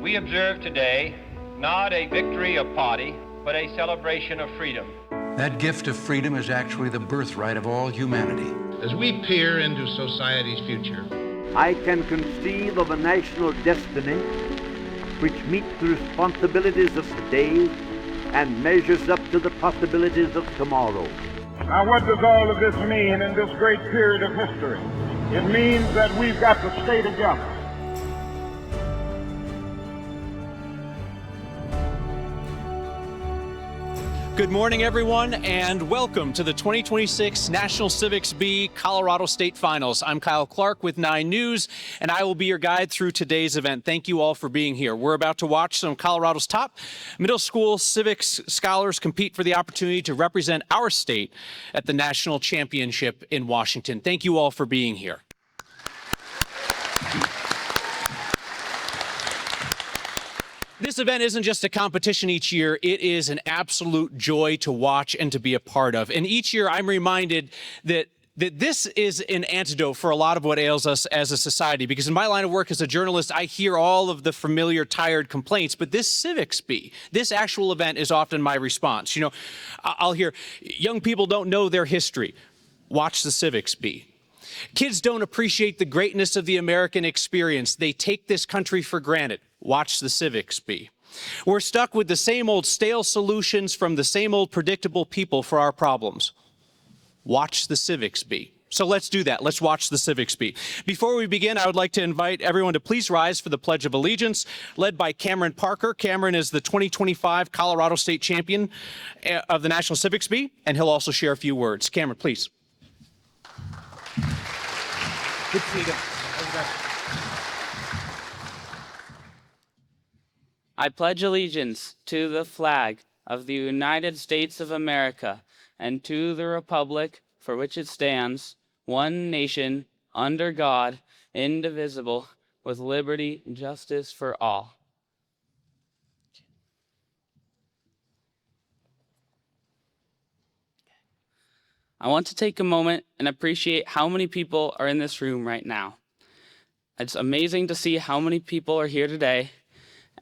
We observe today not a victory of party, but a celebration of freedom. That gift of freedom is actually the birthright of all humanity. As we peer into society's future, I can conceive of a national destiny which meets the responsibilities of today and measures up to the possibilities of tomorrow. Now, what does all of this mean in this great period of history? It means that we've got to stay together. Good morning, everyone, and welcome to the 2026 National Civics B Colorado State Finals. I'm Kyle Clark with 9 News, and I will be your guide through today's event. Thank you all for being here. We're about to watch some Colorado's top middle school civics scholars compete for the opportunity to represent our state at the national championship in Washington. Thank you all for being here. This event isn't just a competition each year, it is an absolute joy to watch and to be a part of. And each year I'm reminded that this is an antidote for a lot of what ails us as a society, because in my line of work as a journalist, I hear all of the familiar, tired complaints, but this Civics Bee, this actual event is often my response. You know, I'll hear, young people don't know their history. Watch the Civics Bee. Kids don't appreciate the greatness of the American experience. They take this country for granted. Watch the Civics Bee. We're stuck with the same old stale solutions from the same old predictable people for our problems. Watch the Civics Bee. So let's do that. Let's watch the Civics Bee. Before we begin, I would like to invite everyone to please rise for the Pledge of Allegiance, led by Cameron Parker. Cameron is the 2025 Colorado State Champion of the National Civics Bee, and he'll also share a few words. Cameron, please. Good to see you. I pledge allegiance to the flag of the United States of America and to the republic for which it stands, one nation, under God, indivisible, with liberty and justice for all. I want to take a moment and appreciate how many people are in this room right now. It's amazing to see how many people are here today,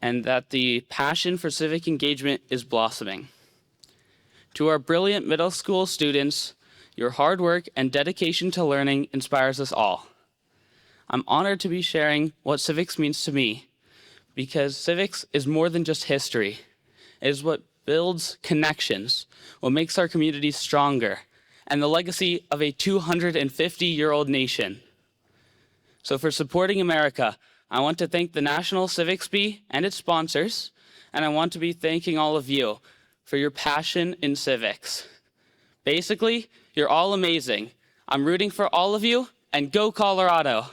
and that the passion for civic engagement is blossoming. To our brilliant middle school students, your hard work and dedication to learning inspires us all. I'm honored to be sharing what civics means to me, because civics is more than just history. It is what builds connections, what makes our communities stronger, and the legacy of a 250-year-old nation. So for supporting America, I want to thank the National Civics Bee and its sponsors, and I want to be thanking all of you for your passion in civics. Basically, you're all amazing. I'm rooting for all of you, and go Colorado!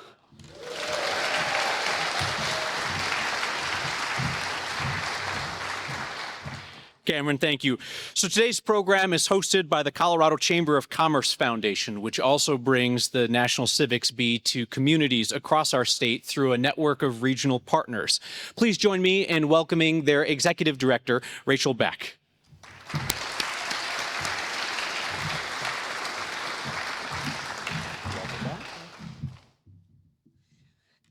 Cameron, thank you. So today's program is hosted by the Colorado Chamber of Commerce Foundation, which also brings the National Civics Bee to communities across our state through a network of regional partners. Please join me in welcoming their executive director, Rachel Beck.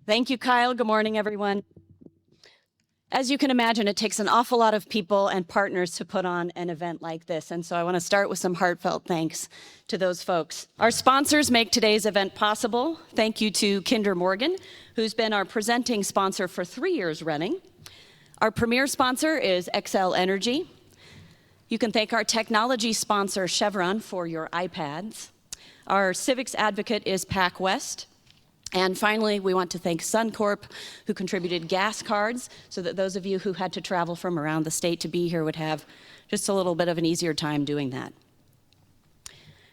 Thank you, Kyle. Good morning, everyone. As you can imagine, it takes an awful lot of people and partners to put on an event like this, and so I want to start with some heartfelt thanks to those folks. Our sponsors make today's event possible. Thank you to Kinder Morgan, who's been our presenting sponsor for 3 years running. Our premier sponsor is Xcel Energy. You can thank our technology sponsor, Chevron, for your iPads. Our civics advocate is PacWest. And finally, we want to thank Suncorp, who contributed gas cards so that those of you who had to travel from around the state to be here would have just a little bit of an easier time doing that.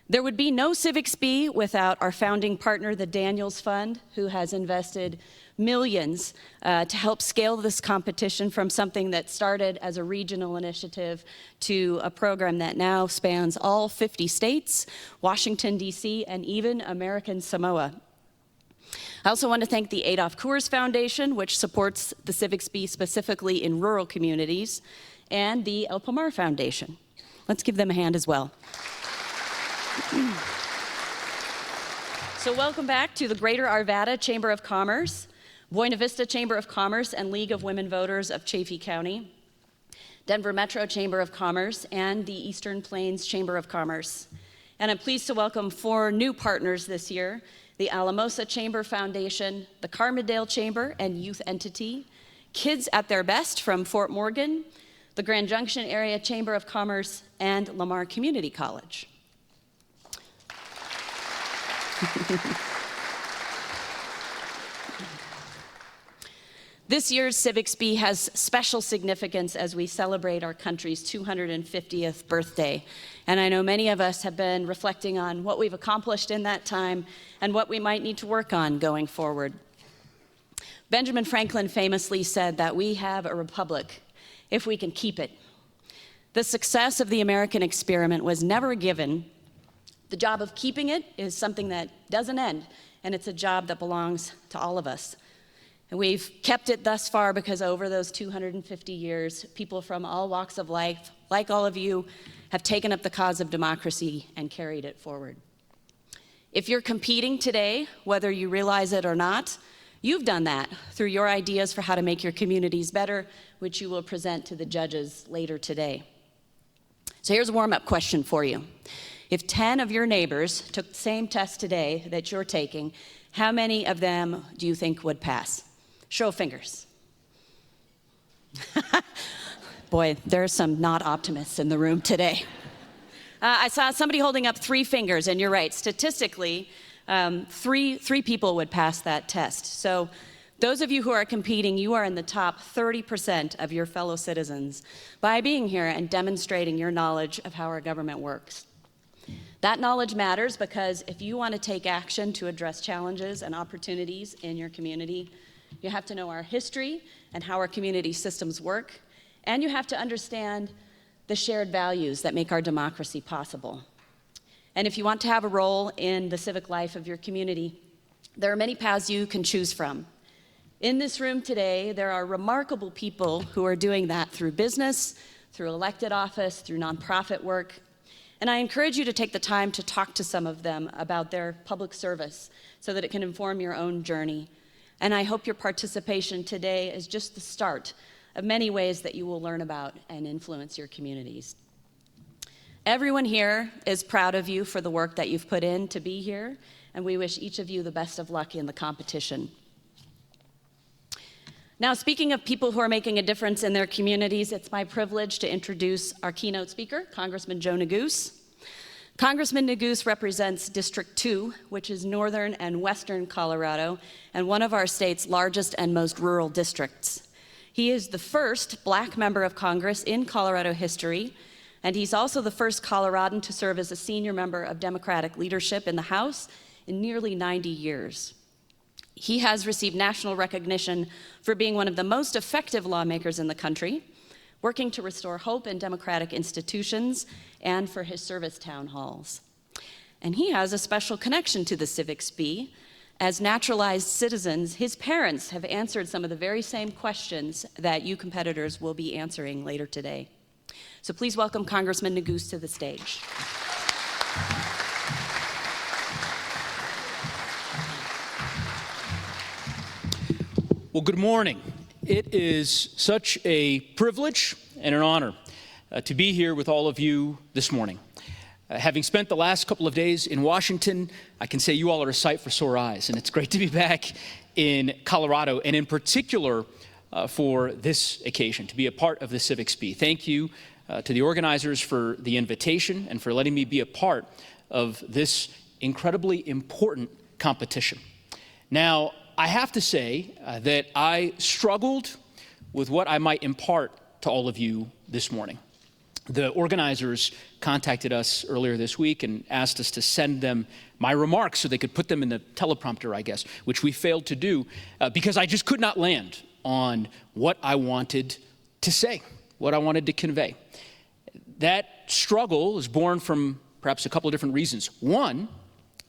There would be no Civics Bee without our founding partner, the Daniels Fund, who has invested millions to help scale this competition from something that started as a regional initiative to a program that now spans all 50 states, Washington, D.C., and even American Samoa. I also want to thank the Adolph Coors Foundation, which supports the Civics Bee specifically in rural communities, and the El Pomar Foundation. Let's give them a hand as well. So welcome back to the Greater Arvada Chamber of Commerce. Buena Vista Chamber of Commerce and League of Women Voters of Chaffee County, Denver Metro Chamber of Commerce, and the Eastern Plains Chamber of Commerce. And I'm pleased to welcome 4 new partners this year: the Alamosa Chamber Foundation, the Carbondale Chamber and Youth Entity, Kids at Their Best from Fort Morgan, the Grand Junction Area Chamber of Commerce, and Lamar Community College. This year's Civics Bee has special significance as we celebrate our country's 250th birthday. And I know many of us have been reflecting on what we've accomplished in that time and what we might need to work on going forward. Benjamin Franklin famously said that we have a republic if we can keep it. The success of the American experiment was never given. The job of keeping it is something that doesn't end, and it's a job that belongs to all of us. And we've kept it thus far because over those 250 years, people from all walks of life, like all of you, have taken up the cause of democracy and carried it forward. If you're competing today, whether you realize it or not, you've done that through your ideas for how to make your communities better, which you will present to the judges later today. So here's a warm-up question for you. If 10 of your neighbors took the same test today that you're taking, how many of them do you think would pass? Show of fingers. Boy, there are some not optimists in the room today. I saw somebody holding up 3 fingers, and you're right. Statistically, three people would pass that test. So those of you who are competing, you are in the top 30% of your fellow citizens by being here and demonstrating your knowledge of how our government works. That knowledge matters because if you want to take action to address challenges and opportunities in your community, you have to know our history and how our community systems work, and you have to understand the shared values that make our democracy possible. And if you want to have a role in the civic life of your community, there are many paths you can choose from. In this room today, there are remarkable people who are doing that through business, through elected office, through nonprofit work. And I encourage you to take the time to talk to some of them about their public service so that it can inform your own journey. And I hope your participation today is just the start of many ways that you will learn about and influence your communities. Everyone here is proud of you for the work that you've put in to be here, and we wish each of you the best of luck in the competition. Now, speaking of people who are making a difference in their communities, it's my privilege to introduce our keynote speaker, Congressman Joe Neguse. Congressman Neguse represents District 2, which is northern and western Colorado, and one of our state's largest and most rural districts. He is the first Black member of Congress in Colorado history, and he's also the first Coloradan to serve as a senior member of Democratic leadership in the House in nearly 90 years. He has received national recognition for being one of the most effective lawmakers in the country, working to restore hope in democratic institutions, and for his service town halls. And he has a special connection to the Civics Bee. As naturalized citizens, his parents have answered some of the very same questions that you competitors will be answering later today. So please welcome Congressman Neguse to the stage. Well, good morning. It is such a privilege and an honor to be here with all of you this morning. Having spent the last couple of days in Washington, I can say you all are a sight for sore eyes, and it's great to be back in Colorado, and in particular for this occasion, to be a part of the Civics Bee. Thank you to the organizers for the invitation and for letting me be a part of this incredibly important competition. Now, I have to say that I struggled with what I might impart to all of you this morning. The organizers contacted us earlier this week and asked us to send them my remarks so they could put them in the teleprompter, I guess, which we failed to do because I just could not land on what I wanted to say, what I wanted to convey. That struggle is born from perhaps a couple of different reasons. One,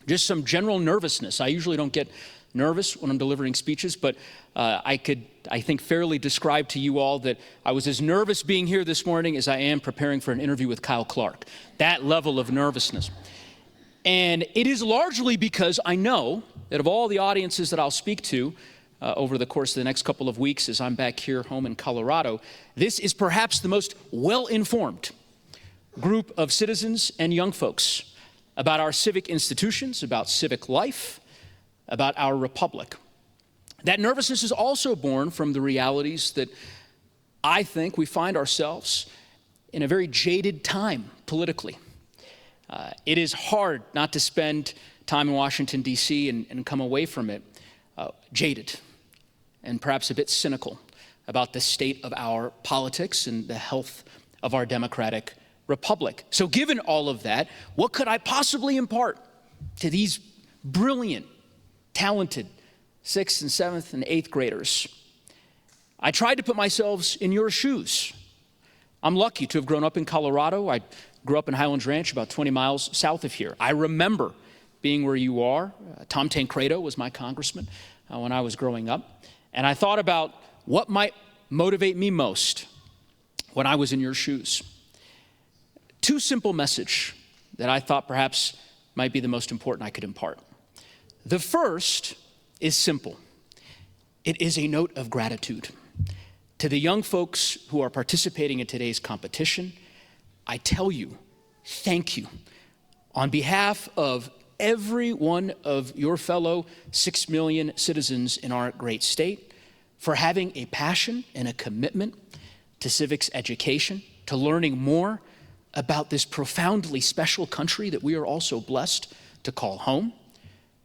just some general nervousness. I usually don't get nervous when I'm delivering speeches, but I think, fairly describe to you all that I was as nervous being here this morning as I am preparing for an interview with Kyle Clark. That level of nervousness. And it is largely because I know that of all the audiences that I'll speak to, over the course of the next couple of weeks as I'm back here home in Colorado. This is perhaps the most well-informed group of citizens and young folks about our civic institutions, about civic life, about our republic. That nervousness is also born from the realities that I think we find ourselves in a very jaded time politically. It is hard not to spend time in Washington, D.C. and come away from it jaded and perhaps a bit cynical about the state of our politics and the health of our democratic republic. So given all of that, what could I possibly impart to these brilliant, talented 6th and 7th and 8th graders? I tried to put myself in your shoes. I'm lucky to have grown up in Colorado. I grew up in Highlands Ranch, about 20 miles south of here. I remember being where you are. Tom Tancredo was my congressman when I was growing up. And I thought about what might motivate me most when I was in your shoes. Two simple messages that I thought perhaps might be the most important I could impart. The first is simple. It is a note of gratitude. To the young folks who are participating in today's competition, I tell you, thank you. On behalf of every one of your fellow 6 million citizens in our great state, for having a passion and a commitment to civics education, to learning more about this profoundly special country that we are also blessed to call home,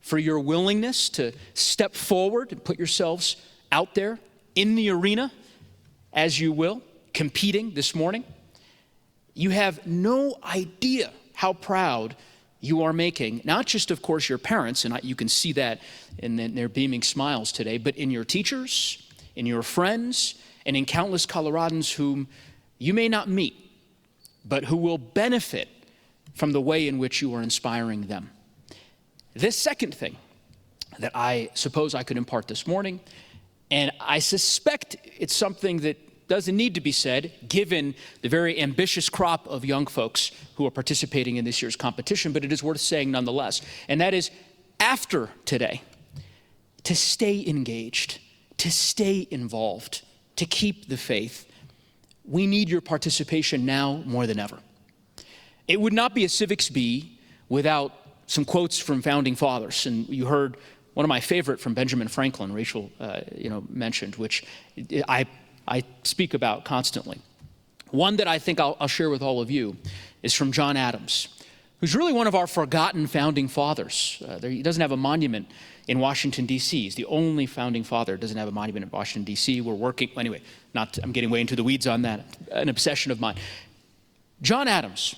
for your willingness to step forward and put yourselves out there in the arena, as you will, competing this morning. You have no idea how proud you are making, not just, of course, your parents, and you can see that in their beaming smiles today, but in your teachers, in your friends, and in countless Coloradans whom you may not meet, but who will benefit from the way in which you are inspiring them. This second thing that I suppose I could impart this morning, and I suspect it's something that doesn't need to be said, given the very ambitious crop of young folks who are participating in this year's competition, but it is worth saying nonetheless. And that is, after today, to stay engaged, to stay involved, to keep the faith. We need your participation now more than ever. It would not be a Civics Bee without some quotes from founding fathers. And you heard one of my favorite from Benjamin Franklin, Rachel mentioned, which I speak about constantly. One that I think I'll share with all of you is from John Adams, who's really one of our forgotten founding fathers. He doesn't have a monument in Washington, D.C. He's the only founding father who doesn't have a monument in Washington, D.C. We're working, anyway, I'm getting way into the weeds on that, an obsession of mine. John Adams,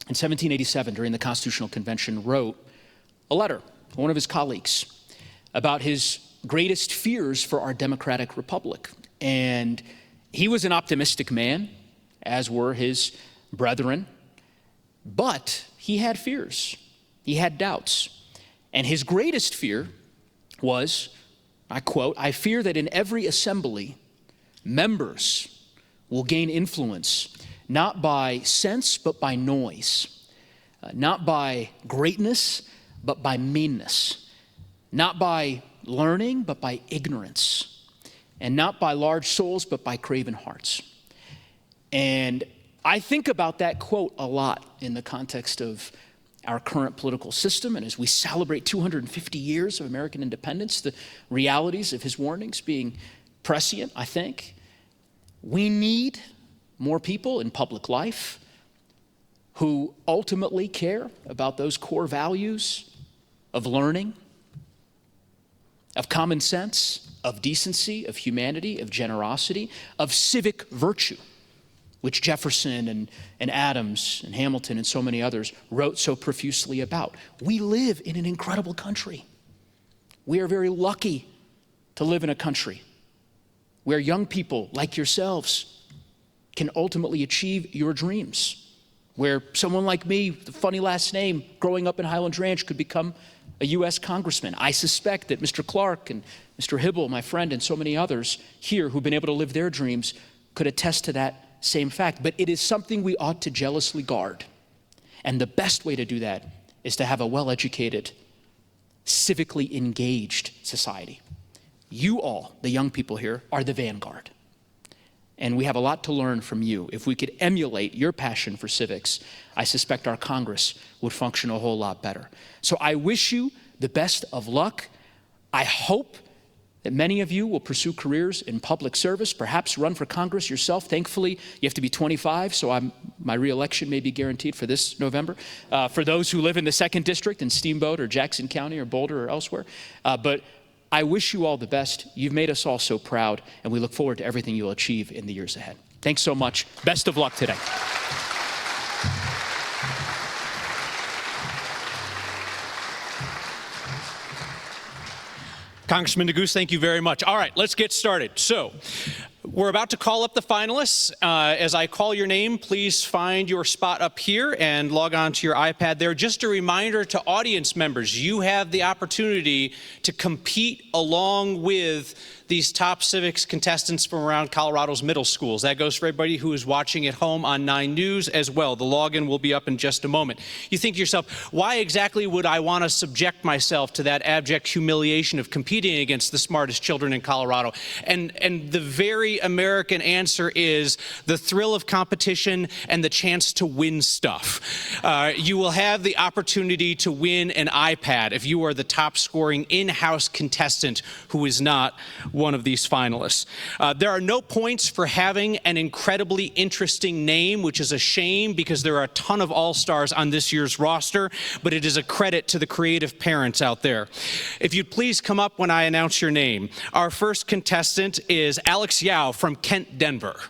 in 1787, during the Constitutional Convention, wrote a letter to one of his colleagues about his greatest fears for our democratic republic. And he was an optimistic man, as were his brethren, but he had fears. He had doubts. And his greatest fear was, I quote, "I fear that in every assembly, members will gain influence, not by sense, but by noise, not by greatness, but by meanness, not by learning, but by ignorance, and not by large souls, but by craven hearts." And I think about that quote a lot in the context of our current political system, and as we celebrate 250 years of American independence, the realities of his warnings being prescient, I think. We need more people in public life who ultimately care about those core values of learning, of common sense, of decency, of humanity, of generosity, of civic virtue, which Jefferson and Adams and Hamilton and so many others wrote so profusely about. We live in an incredible country. We are very lucky to live in a country where young people like yourselves can ultimately achieve your dreams, where someone like me, with a funny last name, growing up in Highlands Ranch, could become a U.S. congressman. I suspect that Mr. Clark and Mr. Hibble, my friend, and so many others here who've been able to live their dreams could attest to that same fact. But it is something we ought to jealously guard. And the best way to do that is to have a well-educated, civically engaged society. You all, the young people here, are the vanguard. And we have a lot to learn from you. If we could emulate your passion for civics, I suspect our Congress would function a whole lot better. So I wish you the best of luck. I hope that many of you will pursue careers in public service, perhaps run for Congress yourself. Thankfully, you have to be 25, so my re-election may be guaranteed for this November. For those who live in the 2nd District in Steamboat or Jackson County or Boulder or elsewhere. But I wish you all the best. You've made us all so proud, and we look forward to everything you'll achieve in the years ahead. Thanks so much. Best of luck today. Congressman Neguse, thank you very much. All right, let's get started. So, we're about to call up the finalists. As I call your name, please find your spot up here and log on to your iPad there. Just a reminder to audience members, you have the opportunity to compete along with these top civics contestants from around Colorado's middle schools. That goes for everybody who is watching at home on 9 News as well. The login will be up in just a moment. You think to yourself, why exactly would I want to subject myself to that abject humiliation of competing against the smartest children in Colorado? And the very American answer is the thrill of competition and the chance to win stuff. You will have the opportunity to win an iPad if you are the top scoring in-house contestant who is not one of these finalists. There are no points for having an incredibly interesting name, which is a shame because there are a ton of all-stars on this year's roster, but it is a credit to the creative parents out there. If you'd please come up when I announce your name. Our first contestant is Alex Yao from Kent, Denver.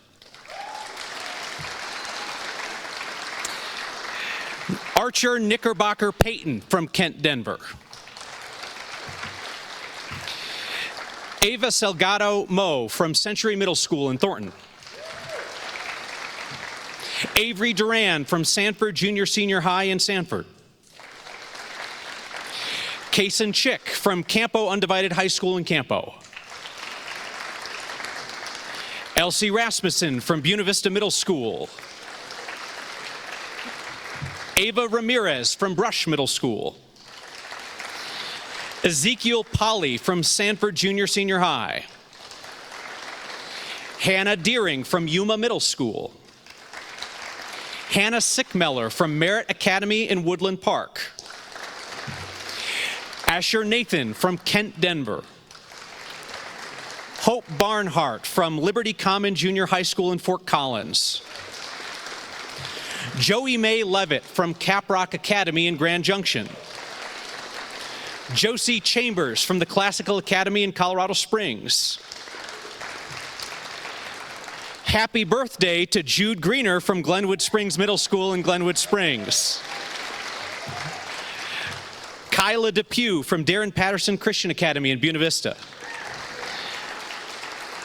Archer Knickerbocker Payton from Kent, Denver. Ava Salgado Moe from Century Middle School in Thornton. Avery Duran from Sanford Junior Senior High in Sanford. Kaysen Chick from Campo Undivided High School in Campo. Elsie Rasmussen from Buena Vista Middle School. Ava Ramirez from Brush Middle School. Ezekiel Polly from Sanford Junior Senior High. Hannah Deering from Yuma Middle School. Hannah Sickmeller from Merritt Academy in Woodland Park. Asher Nathan from Kent, Denver. Hope Barnhart from Liberty Common Junior High School in Fort Collins. Joey Mae Levitt from Caprock Academy in Grand Junction. Josie Chambers from the Classical Academy in Colorado Springs. Happy birthday to Jude Greener from Glenwood Springs Middle School in Glenwood Springs. Kyla Depew from Darren Patterson Christian Academy in Buena Vista.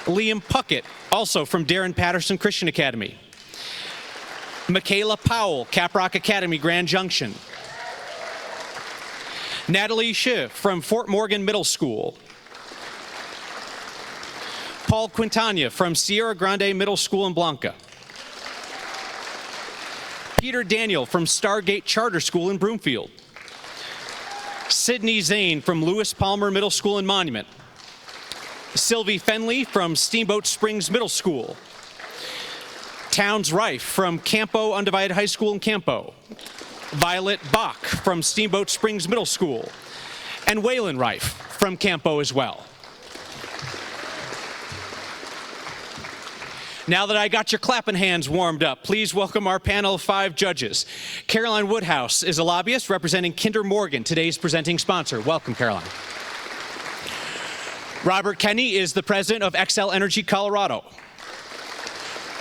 Liam Puckett, also from Darren Patterson Christian Academy. Michaela Powell, Caprock Academy, Grand Junction. Natalie Schiff from Fort Morgan Middle School. Paul Quintana from Sierra Grande Middle School in Blanca. Peter Daniel from Stargate Charter School in Broomfield. Sydney Zane from Lewis Palmer Middle School in Monument. Sylvie Fenley from Steamboat Springs Middle School. Towns Rife from Campo Undivided High School in Campo. Violet Bach from Steamboat Springs Middle School. And Waylon Rife from Campo as well. Now that I got your clapping hands warmed up, please welcome our panel of 5 judges. Caroline Woodhouse is a lobbyist representing Kinder Morgan, today's presenting sponsor. Welcome, Caroline. Robert Kenney is the president of Xcel Energy Colorado.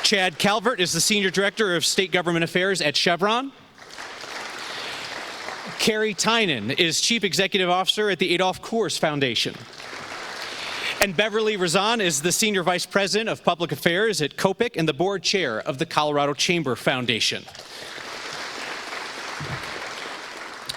Chad Calvert is the senior director of state government affairs at Chevron. Carrie Tynan is chief executive officer at the Adolph Coors Foundation. And Beverly Razan is the Senior Vice President of Public Affairs at COPIC and the Board Chair of the Colorado Chamber Foundation.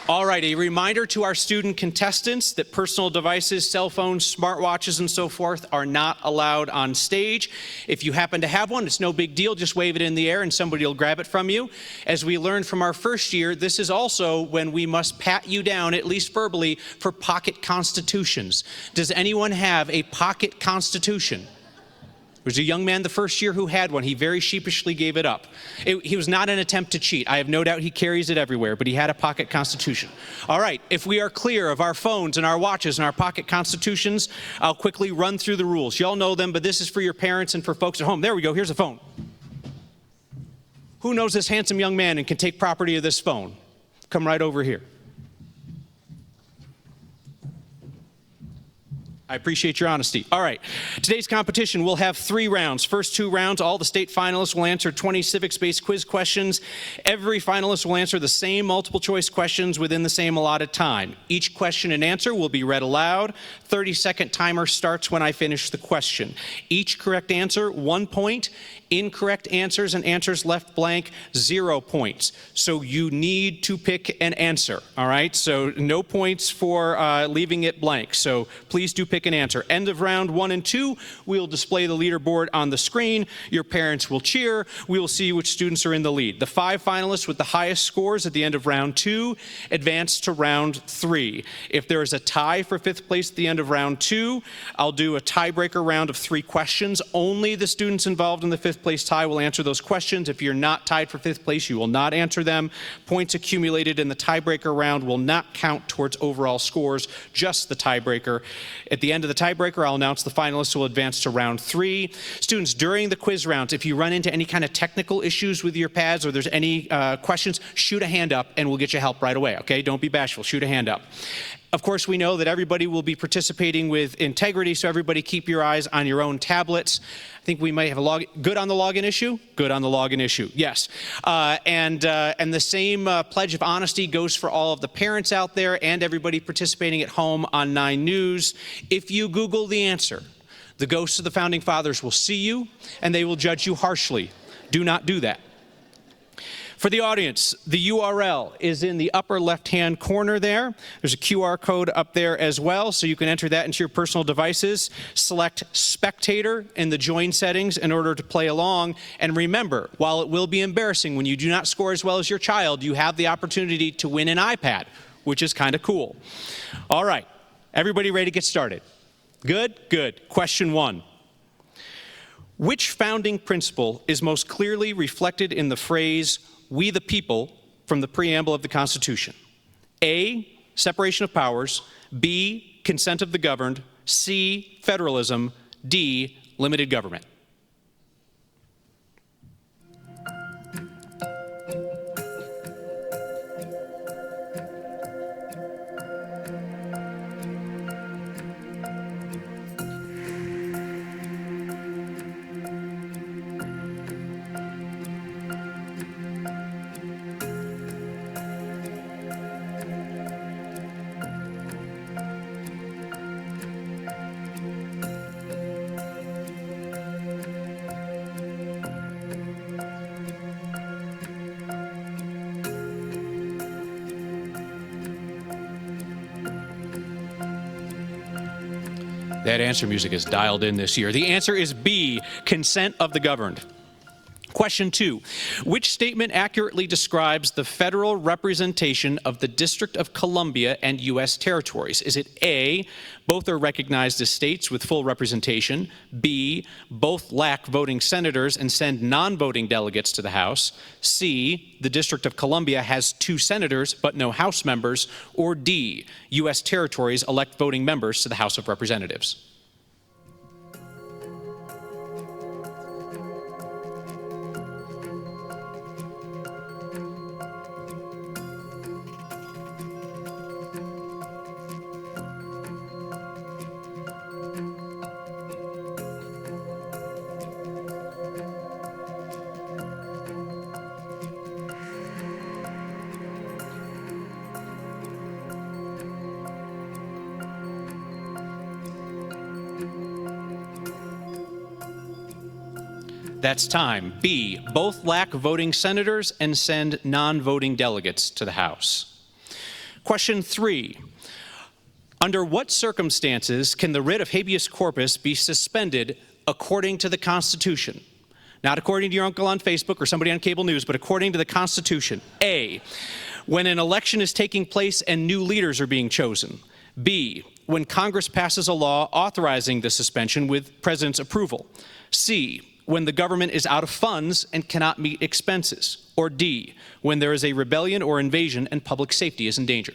All right, a reminder to our student contestants that personal devices, cell phones, smartwatches, and so forth are not allowed on stage. If you happen to have one, it's no big deal. Just wave it in the air and somebody will grab it from you. As we learned from our first year, this is also when we must pat you down, at least verbally, for pocket constitutions. Does anyone have a pocket constitution? There was a young man the first year who had one. He very sheepishly gave it up. He was not an attempt to cheat. I have no doubt he carries it everywhere, but he had a pocket constitution. All right, if we are clear of our phones and our watches and our pocket constitutions, I'll quickly run through the rules. Y'all know them, but this is for your parents and for folks at home. There we go, here's a phone. Who knows this handsome young man and can take property of this phone? Come right over here. I appreciate your honesty. All right. Today's competition will have 3 rounds. First 2 rounds, all the state finalists will answer 20 civics-based quiz questions. Every finalist will answer the same multiple choice questions within the same allotted time. Each question and answer will be read aloud. 30-second timer starts when I finish the question. Each correct answer, 1 point. Incorrect answers and answers left blank, 0 points. So you need to pick an answer, all right? So no points for leaving it blank. So please do pick an answer. End of round 1 and 2, we'll display the leaderboard on the screen. Your parents will cheer. We will see which students are in the lead. The 5 finalists with the highest scores at the end of round 2 advance to round 3. If there is a tie for 5th place at the end of round 2, I'll do a tiebreaker round of 3 questions. Only the students involved in the 5th place tie will answer those questions. If you're not tied for 5th place, you will not answer them. Points accumulated in the tiebreaker round will not count towards overall scores, just the tiebreaker. At the end of the tiebreaker, I'll announce the finalists who will advance to round 3. Students, during the quiz rounds, if you run into any kind of technical issues with your pads or there's any questions, shoot a hand up and we'll get you help right away, okay? Don't be bashful. Shoot a hand up. Of course, we know that everybody will be participating with integrity, so everybody keep your eyes on your own tablets. I think we might have a good on the login issue? Good on the login issue, yes. And the same pledge of honesty goes for all of the parents out there and everybody participating at home on 9 News. If you Google the answer, the ghosts of the Founding Fathers will see you and they will judge you harshly. Do not do that. For the audience, the URL is in the upper left-hand corner there. There's a QR code up there as well, so you can enter that into your personal devices. Select Spectator in the Join settings in order to play along. And remember, while it will be embarrassing when you do not score as well as your child, you have the opportunity to win an iPad, which is kind of cool. All right, everybody ready to get started? Good? Good. Question 1. Which founding principle is most clearly reflected in the phrase, "We the people," from the preamble of the Constitution? A, separation of powers. B, consent of the governed. C, federalism. D, limited government. That answer music is dialed in this year. The answer is B, consent of the governed. Question 2, which statement accurately describes the federal representation of the District of Columbia and U.S. territories? Is it A, both are recognized as states with full representation? B, both lack voting senators and send non-voting delegates to the House? C, the District of Columbia has 2 senators but no House members? Or D, U.S. territories elect voting members to the House of Representatives? That's time. B, both lack voting senators and send non-voting delegates to the House. Question 3. Under what circumstances can the writ of habeas corpus be suspended according to the Constitution? Not according to your uncle on Facebook or somebody on cable news, but according to the Constitution. A, when an election is taking place and new leaders are being chosen. B, when Congress passes a law authorizing the suspension with President's approval. C, when the government is out of funds and cannot meet expenses. Or D, when there is a rebellion or invasion and public safety is in danger.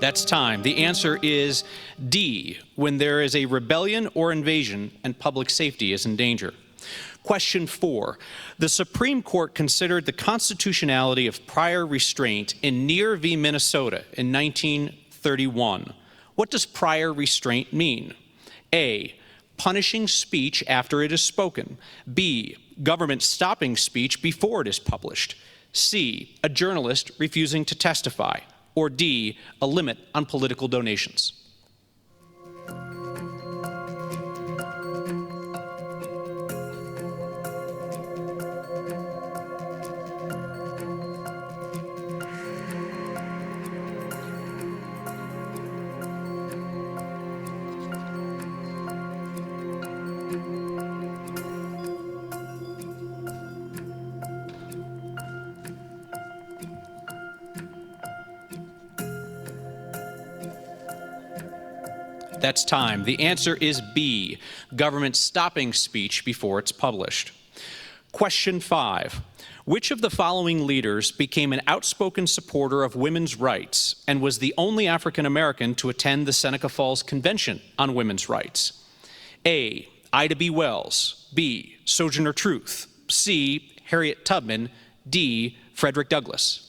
That's time. The answer is D, when there is a rebellion or invasion and public safety is in danger. Question 4. The Supreme Court considered the constitutionality of prior restraint in Neer v. Minnesota in 1931. What does prior restraint mean? A, punishing speech after it is spoken. B, government stopping speech before it is published. C, a journalist refusing to testify. Or D, a limit on political donations. That's time. The answer is B, government stopping speech before it's published. Question 5. Which of the following leaders became an outspoken supporter of women's rights and was the only African American to attend the Seneca Falls Convention on Women's Rights? A, Ida B. Wells. B, Sojourner Truth. C, Harriet Tubman. D, Frederick Douglass.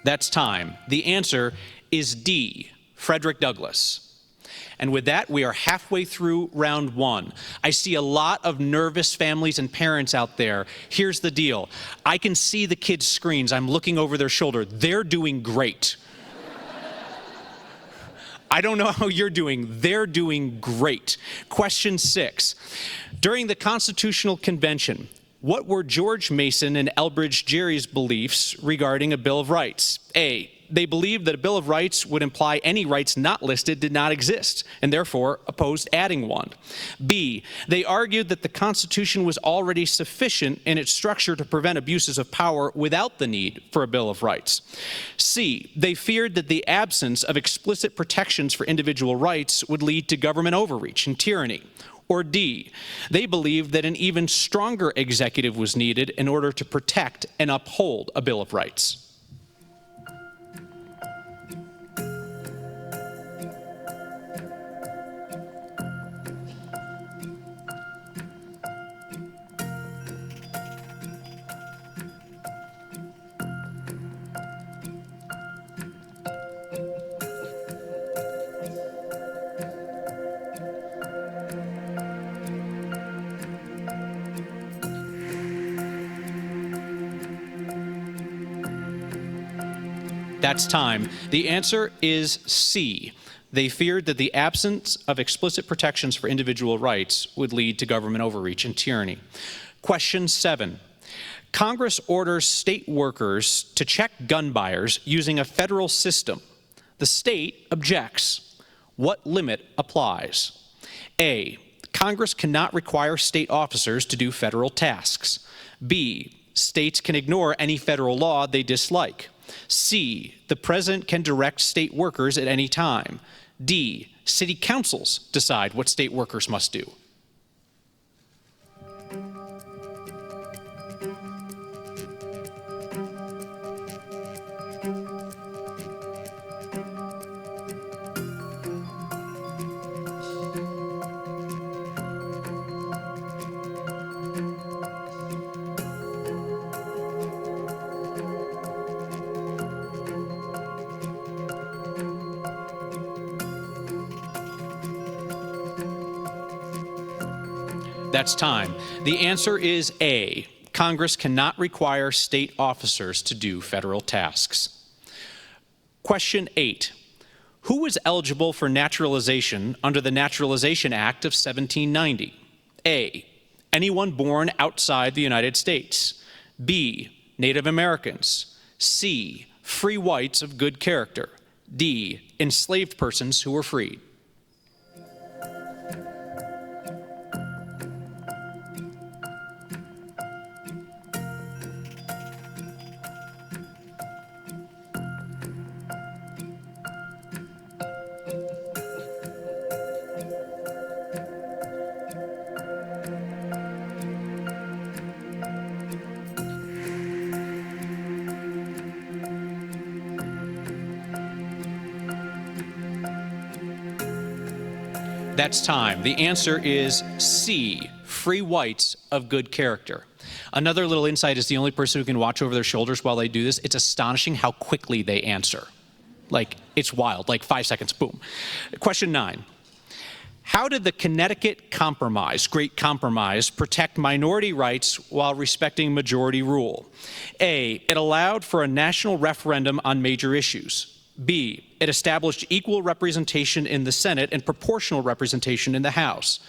That's time. The answer is D, Frederick Douglass. And with that, we are halfway through round 1. I see a lot of nervous families and parents out there. Here's the deal. I can see the kids' screens. I'm looking over their shoulder. They're doing great. I don't know how you're doing. They're doing great. Question 6. During the Constitutional Convention, what were George Mason and Elbridge Gerry's beliefs regarding a Bill of Rights? A, they believed that a Bill of Rights would imply any rights not listed did not exist, and therefore opposed adding one. B, they argued that the Constitution was already sufficient in its structure to prevent abuses of power without the need for a Bill of Rights. C, they feared that the absence of explicit protections for individual rights would lead to government overreach and tyranny. Or D, they believed that an even stronger executive was needed in order to protect and uphold a Bill of Rights. That's time. The answer is C. They feared that the absence of explicit protections for individual rights would lead to government overreach and tyranny. Question 7. Congress orders state workers to check gun buyers using a federal system. The state objects. What limit applies? A, Congress cannot require state officers to do federal tasks. B, states can ignore any federal law they dislike. C, the president can direct state workers at any time. D, city councils decide what state workers must do. That's time. The answer is A. Congress cannot require state officers to do federal tasks. Question 8. Who was eligible for naturalization under the Naturalization Act of 1790? A. Anyone born outside the United States. B. Native Americans. C. Free whites of good character. D. Enslaved persons who were freed. That's time. The answer is C, free whites of good character. Another little insight is the only person who can watch over their shoulders while they do this. It's astonishing how quickly they answer. Like, it's wild, like 5 seconds, boom. Question 9. How did the Connecticut Compromise, Great Compromise, protect minority rights while respecting majority rule? A, it allowed for a national referendum on major issues. B, it established equal representation in the Senate and proportional representation in the House.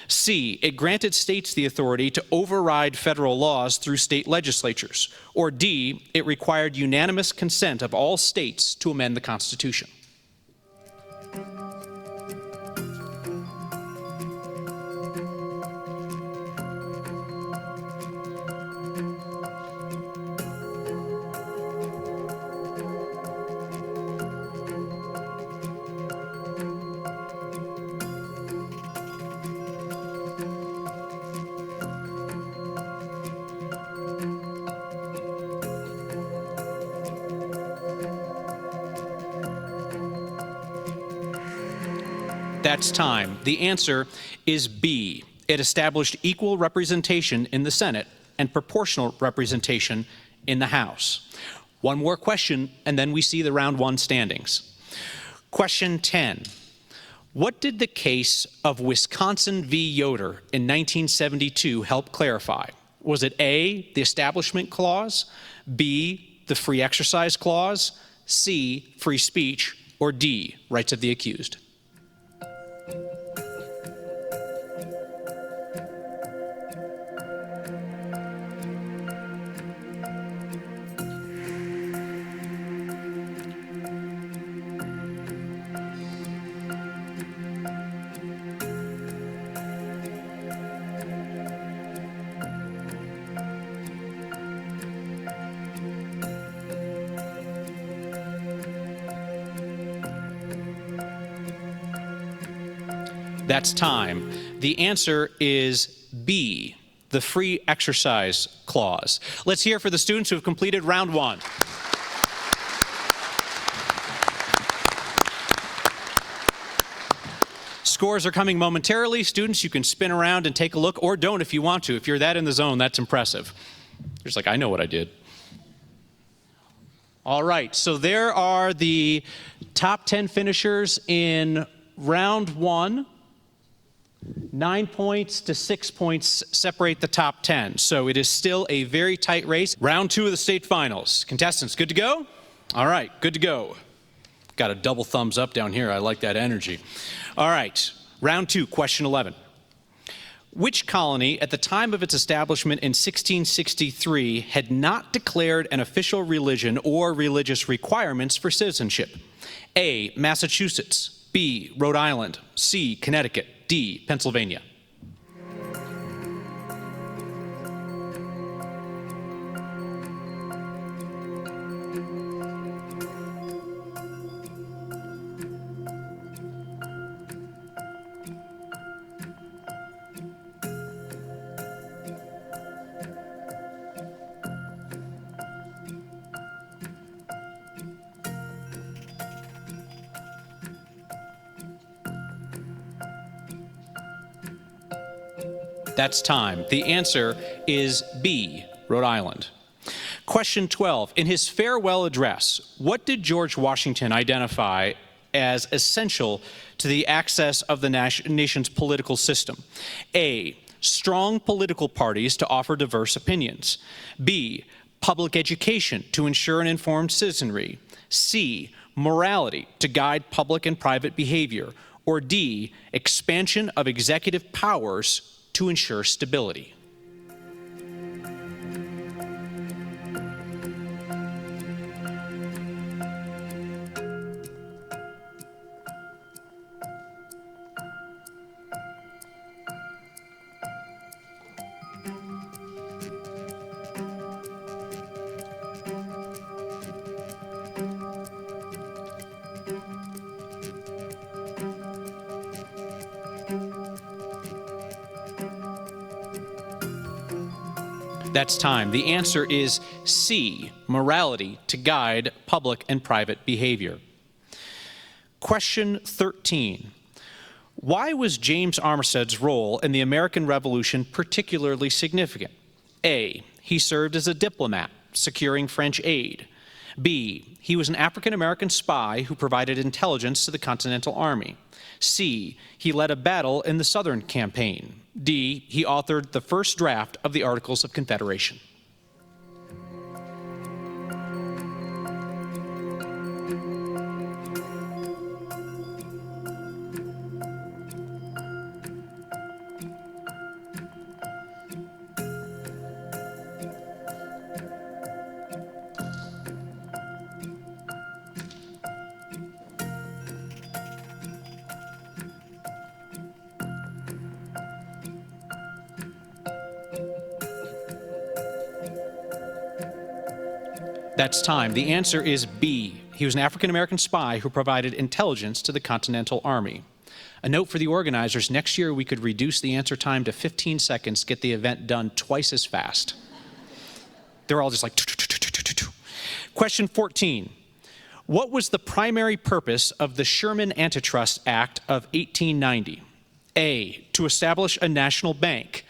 C, it granted states the authority to override federal laws through state legislatures. Or D, it required unanimous consent of all states to amend the Constitution. That's time. The answer is B. It established equal representation in the Senate and proportional representation in the House. One more question, and then we see the round 1 standings. Question 10. What did the case of Wisconsin v. Yoder in 1972 help clarify? Was it A, the Establishment Clause, B, the Free Exercise Clause, C, free speech, or D, rights of the accused? That's time. The answer is B, the Free Exercise Clause. Let's hear for the students who have completed round 1. Scores are coming momentarily. Students, you can spin around and take a look, or don't if you want to. If you're that in the zone, that's impressive. You're just like, I know what I did. All right, so there are the top 10 finishers in round 1. 9 points to 6 points separate the top 10. So it is still a very tight race. Round 2 of the state finals. Contestants, good to go? All right, good to go. Got a double thumbs up down here. I like that energy. All right, round 2, question 11. Which colony at the time of its establishment in 1663 had not declared an official religion or religious requirements for citizenship? A, Massachusetts. B, Rhode Island. C, Connecticut. D, Pennsylvania. That's time. The answer is B, Rhode Island. Question 12. In his farewell address, what did George Washington identify as essential to the access of the nation's political system? A, strong political parties to offer diverse opinions. B, public education to ensure an informed citizenry. C, morality to guide public and private behavior. Or D, expansion of executive powers to ensure stability. That's time. The answer is C, morality to guide public and private behavior. Question 13. Why was James Armistead's role in the American Revolution particularly significant? A, he served as a diplomat, securing French aid. B, he was an African-American spy who provided intelligence to the Continental Army. C, he led a battle in the Southern Campaign. D, he authored the first draft of the Articles of Confederation. That's time. The answer is B. He was an African-American spy who provided intelligence to the Continental Army. A note for the organizers, next year we could reduce the answer time to 15 seconds, get the event done twice as fast. They're all just like, Question 14. What was the primary purpose of the Sherman Antitrust Act of 1890? A, to establish a national bank.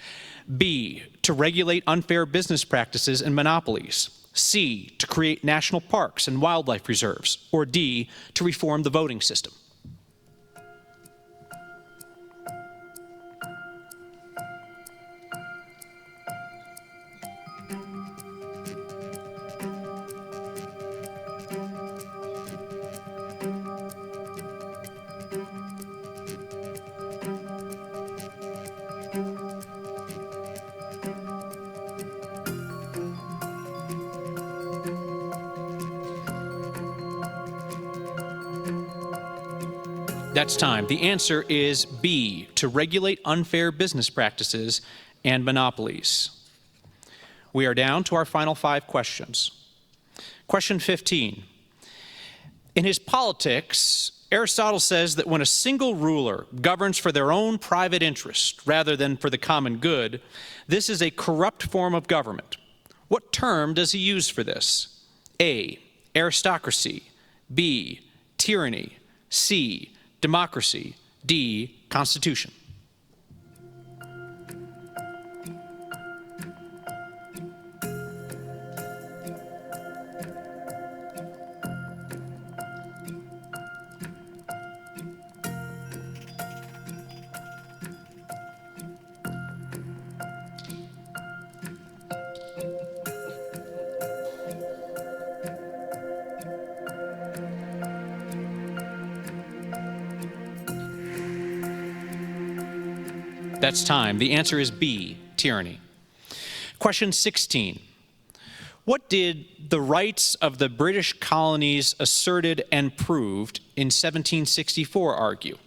B, to regulate unfair business practices and monopolies. C, to create national parks and wildlife reserves. Or D, to reform the voting system. That's time. The answer is B, to regulate unfair business practices and monopolies. We are down to our final 5 questions. Question 15. In his Politics, Aristotle says that when a single ruler governs for their own private interest rather than for the common good, this is a corrupt form of government. What term does he use for this? A, aristocracy. B, tyranny. C, democracy. D, constitution. That's time. The answer is B, tyranny. Question 16. What did the rights of the British colonies asserted and proved in 1764 argue?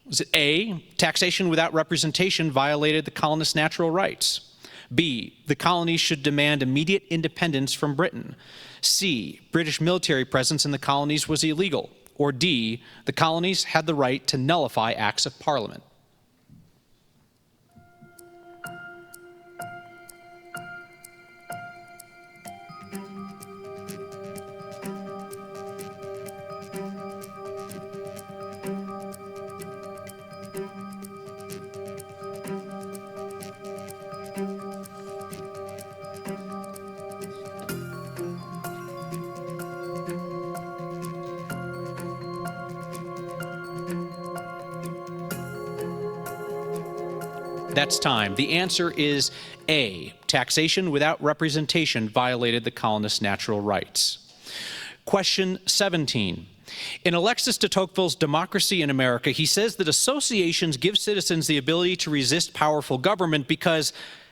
Was it A, taxation without representation violated the colonists' natural rights? B, the colonies should demand immediate independence from Britain? C, British military presence in the colonies was illegal? Or D, the colonies had the right to nullify acts of Parliament? That's time. The answer is A. Taxation without representation violated the colonists' natural rights. Question 17. In Alexis de Tocqueville's Democracy in America, he says that associations give citizens the ability to resist powerful government because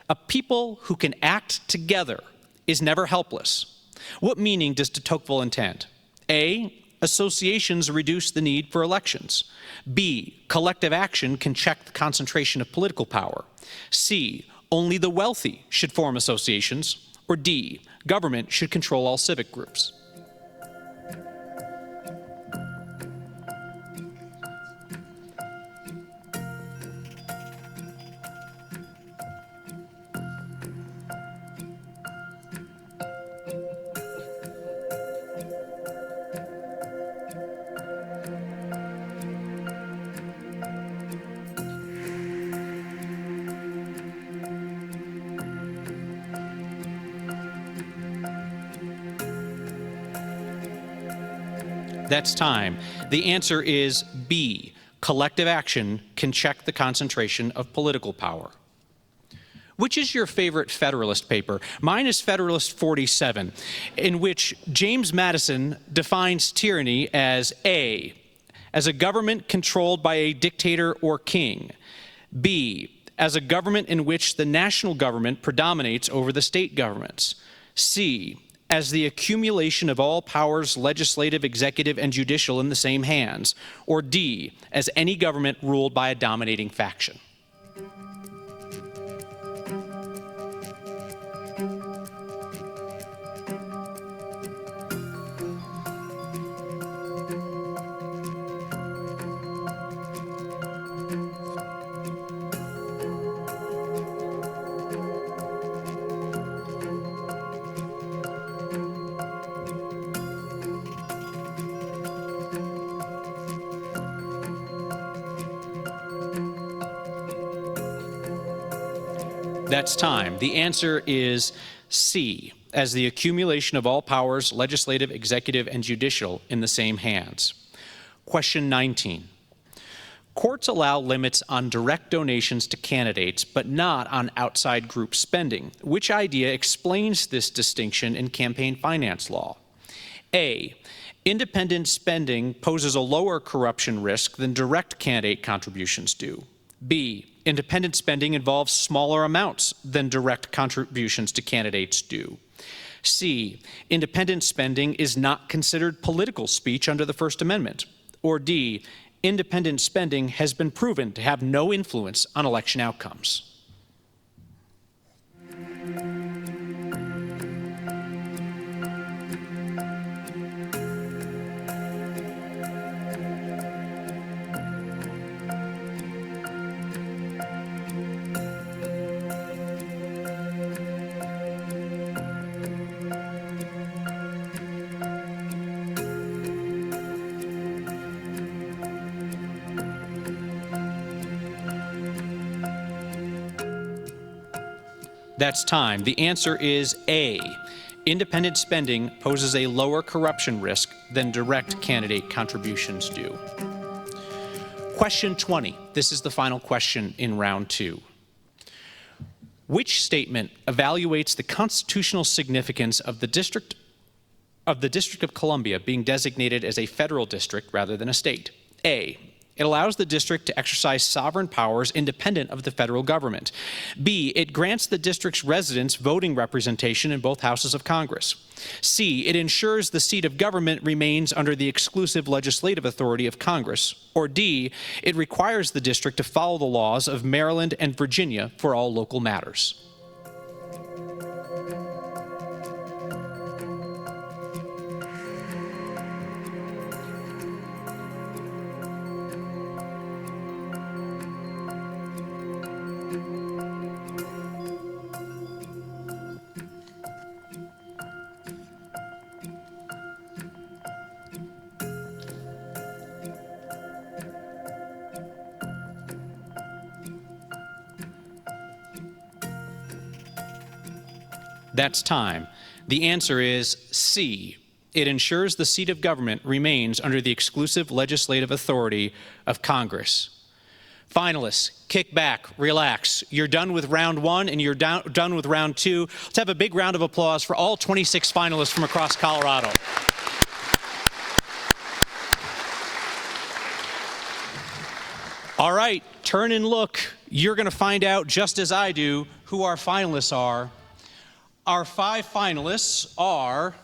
a people who can act together is never helpless. What meaning does de Tocqueville intend? A. Associations reduce the need for elections. B. Collective action can check the concentration of political power. C. Only the wealthy should form associations. Or D. Government should control all civic groups. That's time. The answer is B. Collective action can check the concentration of political power. Which is your favorite Federalist paper? Mine is Federalist 47, in which James Madison defines tyranny as A. As a government controlled by a dictator or king. B. As a government in which the national government predominates over the state governments. C. As the accumulation of all powers, legislative, executive, and judicial in the same hands. Or D. As any government ruled by a dominating faction. That's time. The answer is C, as the accumulation of all powers, legislative, executive, and judicial in the same hands. Question 19. Courts allow limits on direct donations to candidates, but not on outside group spending. Which idea explains this distinction in campaign finance law? A, independent spending poses a lower corruption risk than direct candidate contributions do. B, independent spending involves smaller amounts than direct contributions to candidates do. C, independent spending is not considered political speech under the First Amendment. Or D, independent spending has been proven to have no influence on election outcomes. That's time. The answer is A. Independent spending poses a lower corruption risk than direct candidate contributions do. Question 20. This is the final question in round 2. Which statement evaluates the constitutional significance of the District of Columbia being designated as a federal district rather than a state? A, it allows the district to exercise sovereign powers independent of the federal government. B, it grants the district's residents voting representation in both houses of Congress. C, it ensures the seat of government remains under the exclusive legislative authority of Congress. Or D, it requires the district to follow the laws of Maryland and Virginia for all local matters. That's time. The answer is C. It ensures the seat of government remains under the exclusive legislative authority of Congress. Finalists, kick back, relax. You're done with round one and you're done with round two. Let's have a big round of applause for all 26 finalists from across Colorado. All right, turn and look. You're going to find out, just as I do, who our finalists are. Our 5 finalists are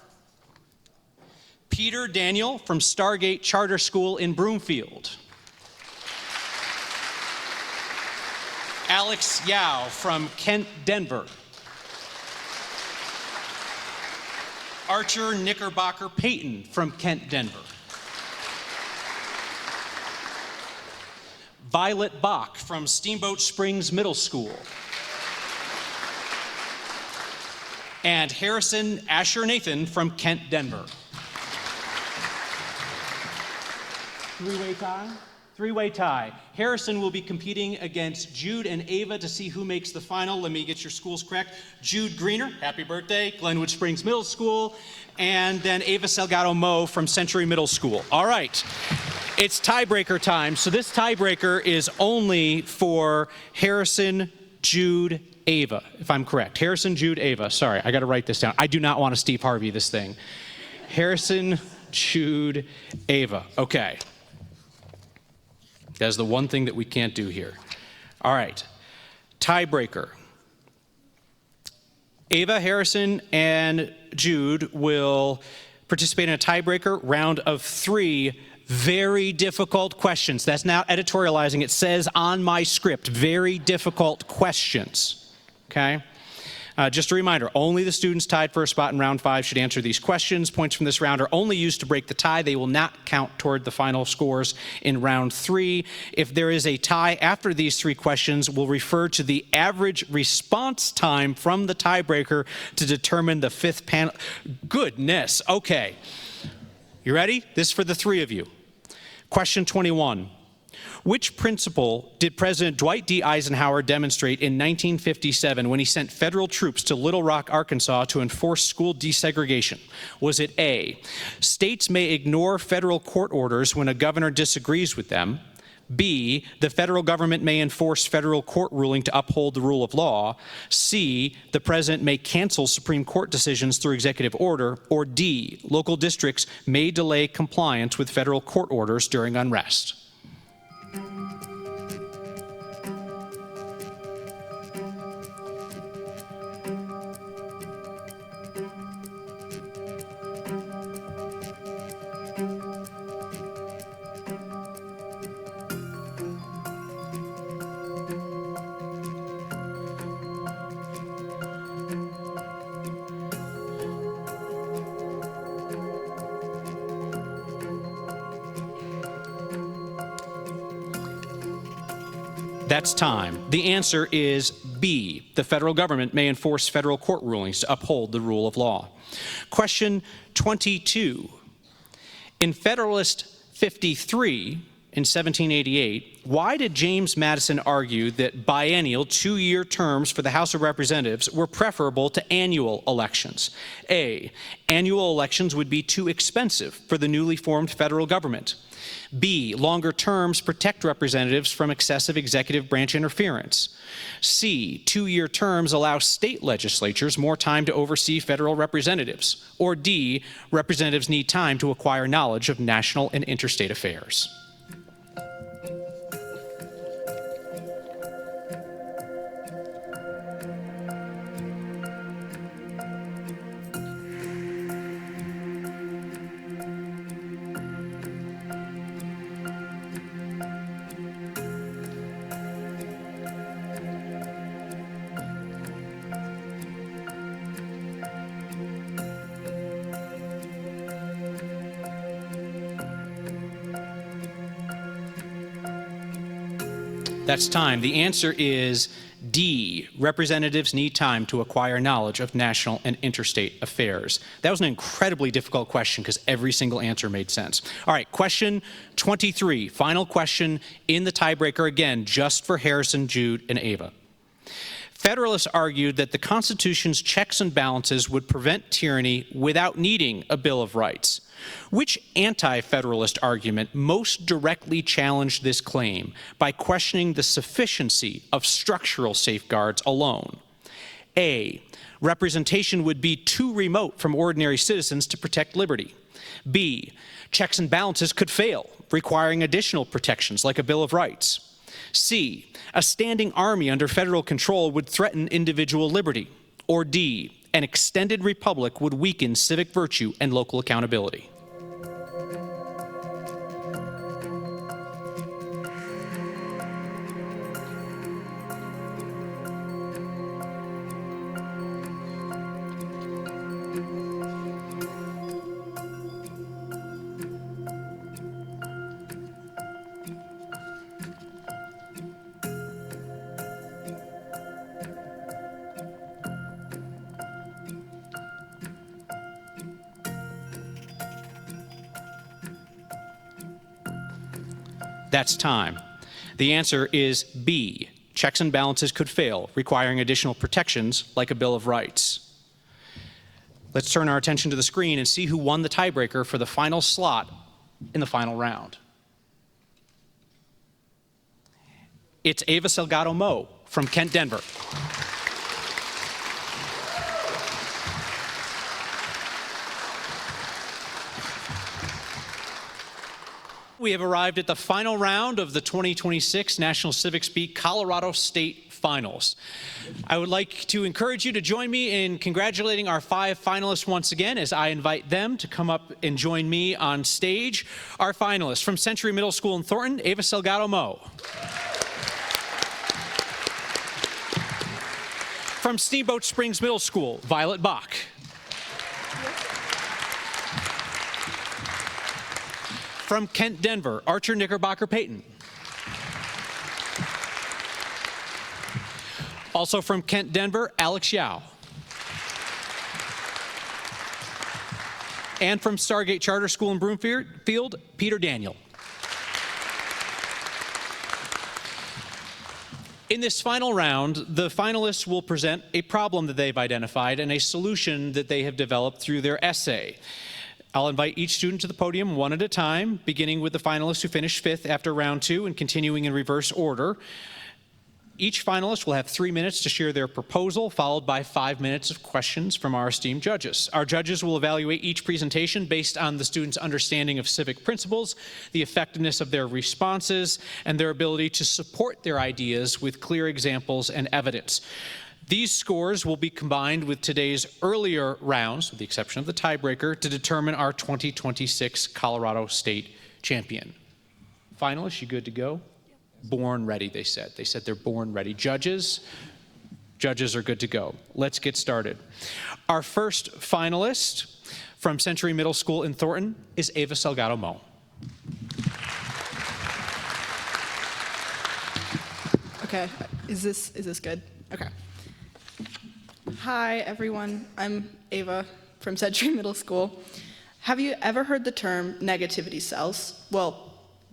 Peter Daniel from Stargate Charter School in Broomfield. Alex Yao from Kent, Denver. Archer Knickerbocker Payton from Kent, Denver. Violet Bach from Steamboat Springs Middle School. And Harrison Asher Nathan from Kent, Denver. Three-way tie? Three-way tie. Harrison will be competing against Jude and Ava to see who makes the final. Let me get your schools correct. Jude Greener, happy birthday, Glenwood Springs Middle School, and then Ava Salgado Mo from Century Middle School. All right, it's tiebreaker time. So this tiebreaker is only for Harrison, Jude, Ava, if I'm correct. Harrison, Jude, Ava. Sorry, I got to write this down. I do not want to Steve Harvey this thing. Harrison, Jude, Ava. Okay. That's the one thing that we can't do here. All right, tiebreaker. Ava, Harrison, and Jude will participate in a tiebreaker round of 3 very difficult questions. That's not editorializing. It says on my script, very difficult questions, okay? Just a reminder, only the students tied for a spot in round 5 should answer these questions. Points from this round are only used to break the tie. They will not count toward the final scores in round 3. If there is a tie after these 3 questions, we'll refer to the average response time from the tiebreaker to determine the 5th panel. Goodness, okay. You ready? This is for the 3 of you. Question 21. Which principle did President Dwight D. Eisenhower demonstrate in 1957 when he sent federal troops to Little Rock, Arkansas to enforce school desegregation? Was it A, states may ignore federal court orders when a governor disagrees with them? B, the federal government may enforce federal court ruling to uphold the rule of law? C, the president may cancel Supreme Court decisions through executive order? Or D, local districts may delay compliance with federal court orders during unrest? That's time. The answer is B. The federal government may enforce federal court rulings to uphold the rule of law. Question 22. In Federalist 53 in 1788, why did James Madison argue that biennial 2-year terms for the House of Representatives were preferable to annual elections? A. Annual elections would be too expensive for the newly formed federal government. B, longer terms protect representatives from excessive executive branch interference. C, 2-year terms allow state legislatures more time to oversee federal representatives. Or D, representatives need time to acquire knowledge of national and interstate affairs. That's time. The answer is D. Representatives need time to acquire knowledge of national and interstate affairs. That was an incredibly difficult question because every single answer made sense. All right, question 23. Final question in the tiebreaker again, just for Harrison, Jude, and Ava. Federalists argued that the Constitution's checks and balances would prevent tyranny without needing a Bill of Rights. Which anti-federalist argument most directly challenged this claim by questioning the sufficiency of structural safeguards alone? A, representation would be too remote from ordinary citizens to protect liberty. B, checks and balances could fail, requiring additional protections like a Bill of Rights. C, a standing army under federal control would threaten individual liberty. Or D, an extended republic would weaken civic virtue and local accountability. That's time. The answer is B. Checks and balances could fail, requiring additional protections like a Bill of Rights. Let's turn our attention to the screen and see who won the tiebreaker for the final slot in the final round. It's Ava Salgado-Moe from Kent, Denver. We have arrived at the final round of the 2026 National Civics Beat Colorado State Finals. I would like to encourage you to join me in congratulating our 5 finalists once again as I invite them to come up and join me on stage. Our finalists from Century Middle School in Thornton, Ava Salgado-Moe. From Steamboat Springs Middle School, Violet Bach. From Kent, Denver, Archer Knickerbocker Payton. Also from Kent, Denver, Alex Yao. And from Stargate Charter School in Broomfield, Peter Daniel. In this final round, the finalists will present a problem that they've identified and a solution that they have developed through their essay. I'll invite each student to the podium one at a time, beginning with the finalists who finished 5th after round 2 and continuing in reverse order. Each finalist will have 3 minutes to share their proposal, followed by 5 minutes of questions from our esteemed judges. Our judges will evaluate each presentation based on the students' understanding of civic principles, the effectiveness of their responses, and their ability to support their ideas with clear examples and evidence. These scores will be combined with today's earlier rounds, with the exception of the tiebreaker, to determine our 2026 Colorado State champion. Finalists, you good to go? Born ready, they said. They said they're born ready. Judges are good to go. Let's get started. Our first finalist from Century Middle School in Thornton is Ava Salgado-Moe. Okay, is this good? Okay. Hi, everyone. I'm Ava from Century Middle School. Have you ever heard the term negativity sells? Well,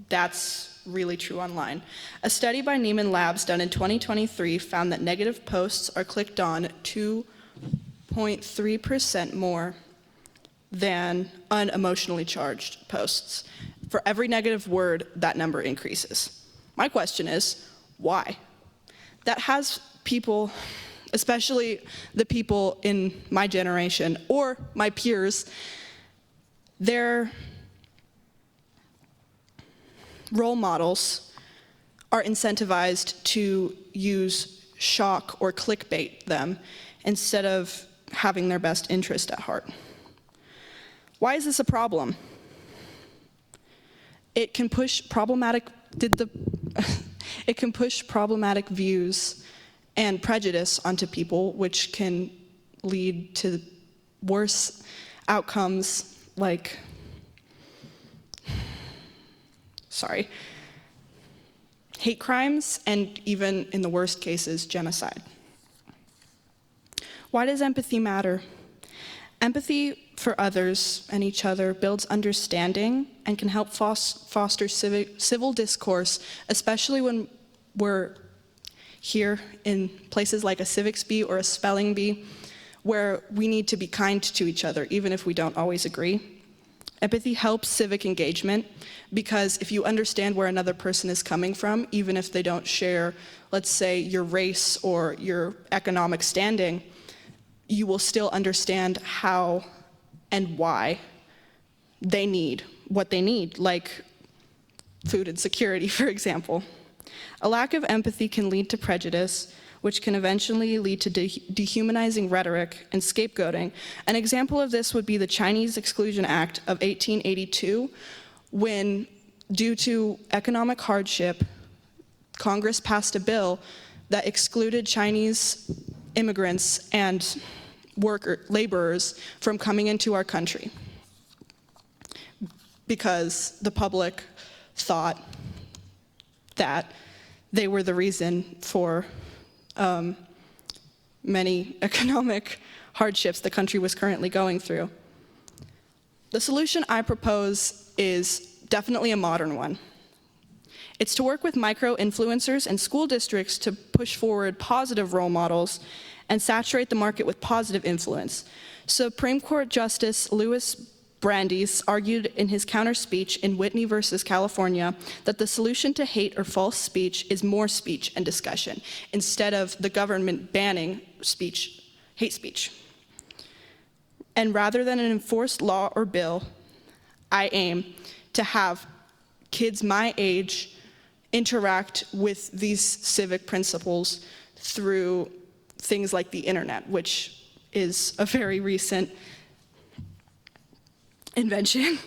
that's really true online. A study by Neiman Labs done in 2023 found that negative posts are clicked on 2.3% more than unemotionally charged posts. For every negative word, that number increases. My question is, why? That has people, especially the people in my generation or my peers, their role models are incentivized to use shock or clickbait them instead of having their best interest at heart. Why is this a problem? It can push problematic views and prejudice onto people, which can lead to worse outcomes like, hate crimes, and even in the worst cases, genocide. Why does empathy matter? Empathy for others and each other builds understanding and can help foster civil discourse, especially when we're here in places like a civics bee or a spelling bee, where we need to be kind to each other, even if we don't always agree. Empathy helps civic engagement because if you understand where another person is coming from, even if they don't share, let's say, your race or your economic standing, you will still understand how and why they need what they need, like food insecurity, for example. A lack of empathy can lead to prejudice, which can eventually lead to dehumanizing rhetoric and scapegoating. An example of this would be the Chinese Exclusion Act of 1882, when, due to economic hardship, Congress passed a bill that excluded Chinese immigrants and laborers from coming into our country because the public thought that they were the reason for many economic hardships the country was currently going through. The solution I propose is definitely a modern one. It's to work with micro-influencers and school districts to push forward positive role models and saturate the market with positive influence. Supreme Court Justice Louis Brandeis argued in his counter speech in Whitney versus California that the solution to hate or false speech is more speech and discussion, instead of the government banning hate speech. And rather than an enforced law or bill, I aim to have kids my age interact with these civic principles through things like the internet, which is a very recent invention.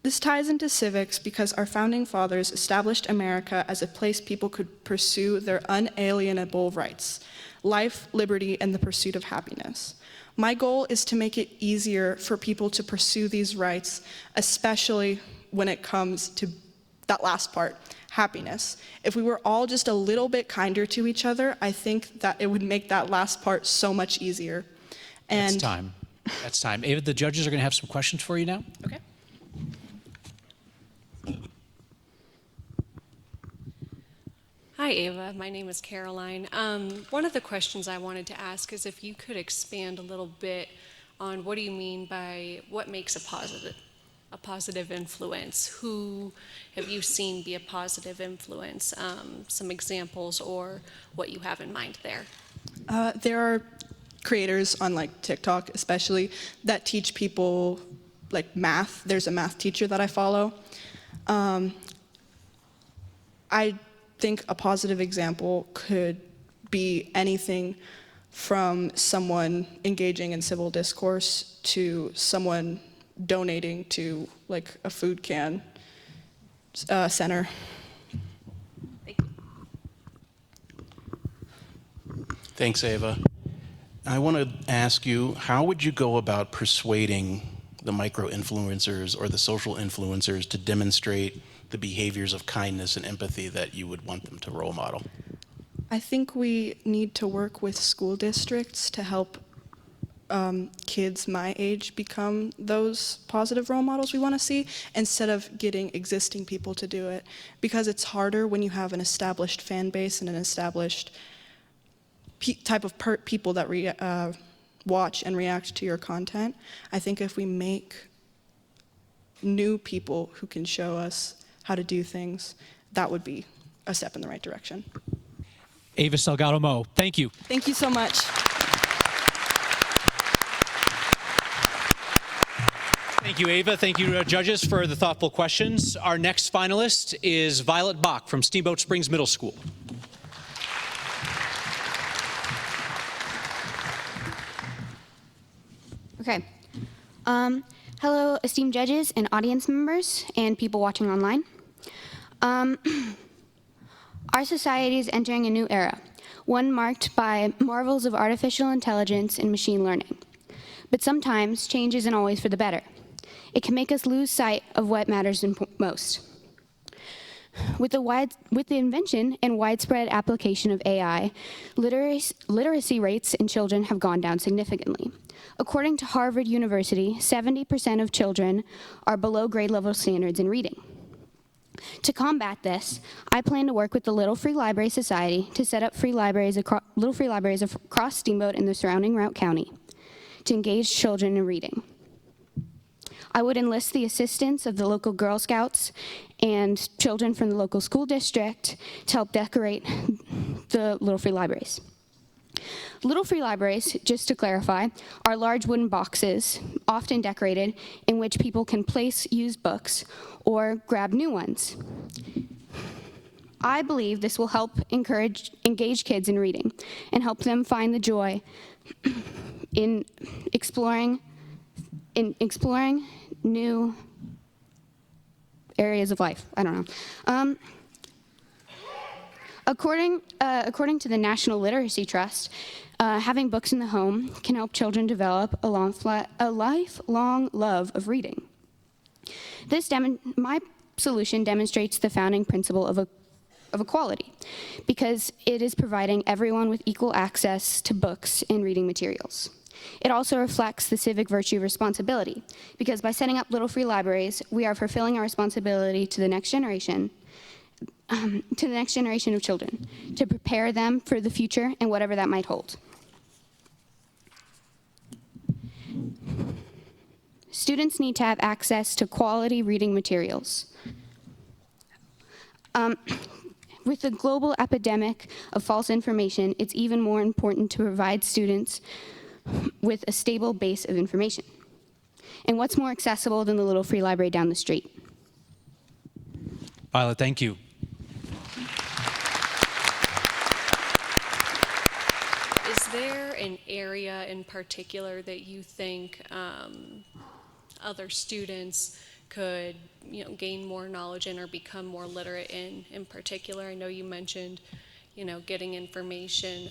This ties into civics because our founding fathers established America as a place people could pursue their unalienable rights, life, liberty, and the pursuit of happiness. My goal is to make it easier for people to pursue these rights, especially when it comes to that last part, happiness. If we were all just a little bit kinder to each other, I think that it would make that last part so much easier. And That's time. That's time. Ava, the judges are going to have some questions for you now. Okay. Hi, Ava. My name is Caroline. One of the questions I wanted to ask is if you could expand a little bit on what do you mean by what makes a positive influence? Who have you seen be a positive influence? Some examples or what you have in mind there. There are creators on like TikTok especially that teach people like math. There's a math teacher that I follow. I think a positive example could be anything from someone engaging in civil discourse to someone donating to like a food can center. Thank you. Thanks, Ava. I want to ask you, how would you go about persuading the micro-influencers or the social influencers to demonstrate the behaviors of kindness and empathy that you would want them to role model? I think we need to work with school districts to help kids my age become those positive role models we want to see, instead of getting existing people to do it. Because it's harder when you have an established fan base and an established type of people that watch and react to your content. I think if we make new people who can show us how to do things, that would be a step in the right direction. Ava Salgado-Mo, thank you. Thank you so much. Thank you, Ava. Thank you, judges, for the thoughtful questions. Our next finalist is Violet Bach from Steamboat Springs Middle School. Okay. Hello, esteemed judges and audience members and people watching online. Our society is entering a new era, one marked by marvels of artificial intelligence and machine learning. But sometimes change isn't always for the better. It can make us lose sight of what matters most. With the invention and widespread application of AI, literacy rates in children have gone down significantly. According to Harvard University, 70% of children are below grade level standards in reading. To combat this, I plan to work with the Little Free Library Society to set up little free libraries across Steamboat and the surrounding Routt County to engage children in reading. I would enlist the assistance of the local Girl Scouts and children from the local school district to help decorate the Little Free Libraries. Little Free Libraries, just to clarify, are large wooden boxes, often decorated, in which people can place used books or grab new ones. I believe this will help engage kids in reading and help them find the joy in exploring new areas of life. I don't know. According to the National Literacy Trust, having books in the home can help children develop a lifelong love of reading. My solution demonstrates the founding principle of equality, because it is providing everyone with equal access to books and reading materials. It also reflects the civic virtue of responsibility, because by setting up Little Free Libraries, we are fulfilling our responsibility to the next generation of children, to prepare them for the future and whatever that might hold. Students need to have access to quality reading materials. With the global epidemic of false information, it's even more important to provide students with a stable base of information. And what's more accessible than the Little Free Library down the street? Violet, thank you. Is there an area in particular that you think other students could, gain more knowledge in or become more literate in particular? I know you mentioned, getting information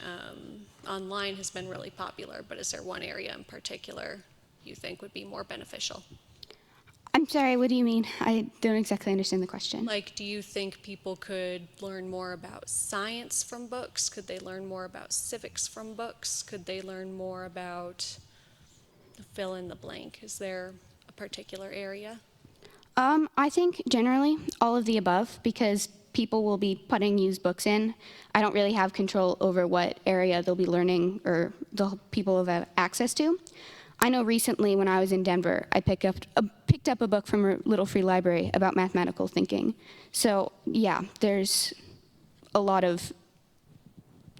online has been really popular, but is there one area in particular you think would be more beneficial? I'm sorry, what do you mean? I don't exactly understand the question. Like, do you think people could learn more about science from books? Could they learn more about civics from books? Could they learn more about fill in the blank? Is there a particular area? I think generally all of the above, because people will be putting used books in. I don't really have control over what area they'll be learning or the people will have access to. I know recently when I was in Denver, I picked up a book from a Little Free Library about mathematical thinking. So yeah, there's a lot of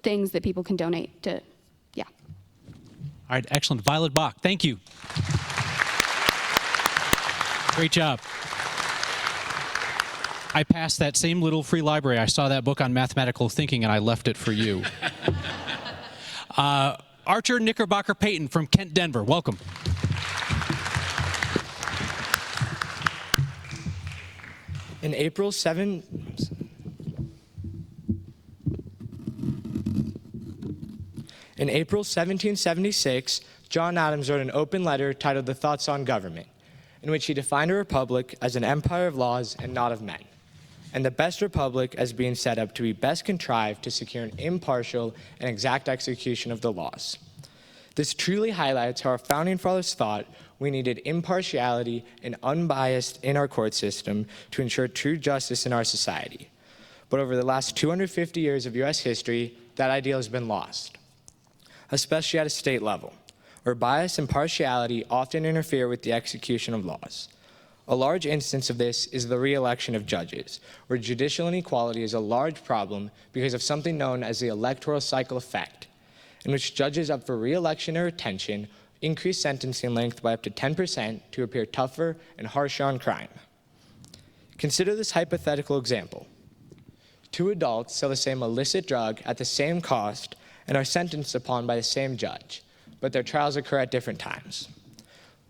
things that people can donate to, yeah. All right, excellent. Violet Bach, thank you. Great job. I passed that same Little Free Library. I saw that book on mathematical thinking and I left it for you. Archer Knickerbocker Payton from Kent, Denver. Welcome. In April 1776, John Adams wrote an open letter titled The Thoughts on Government, in which he defined a republic as an empire of laws and not of men, and the best republic as being set up to be best contrived to secure an impartial and exact execution of the laws. This truly highlights how our founding fathers thought we needed impartiality and unbiased in our court system to ensure true justice in our society. But over the last 250 years of U.S. history, that ideal has been lost, especially at a state level, where bias and partiality often interfere with the execution of laws. A large instance of this is the re-election of judges, where judicial inequality is a large problem because of something known as the electoral cycle effect, in which judges up for re-election or retention increase sentencing length by up to 10% to appear tougher and harsher on crime. Consider this hypothetical example. Two adults sell the same illicit drug at the same cost and are sentenced upon by the same judge, but their trials occur at different times.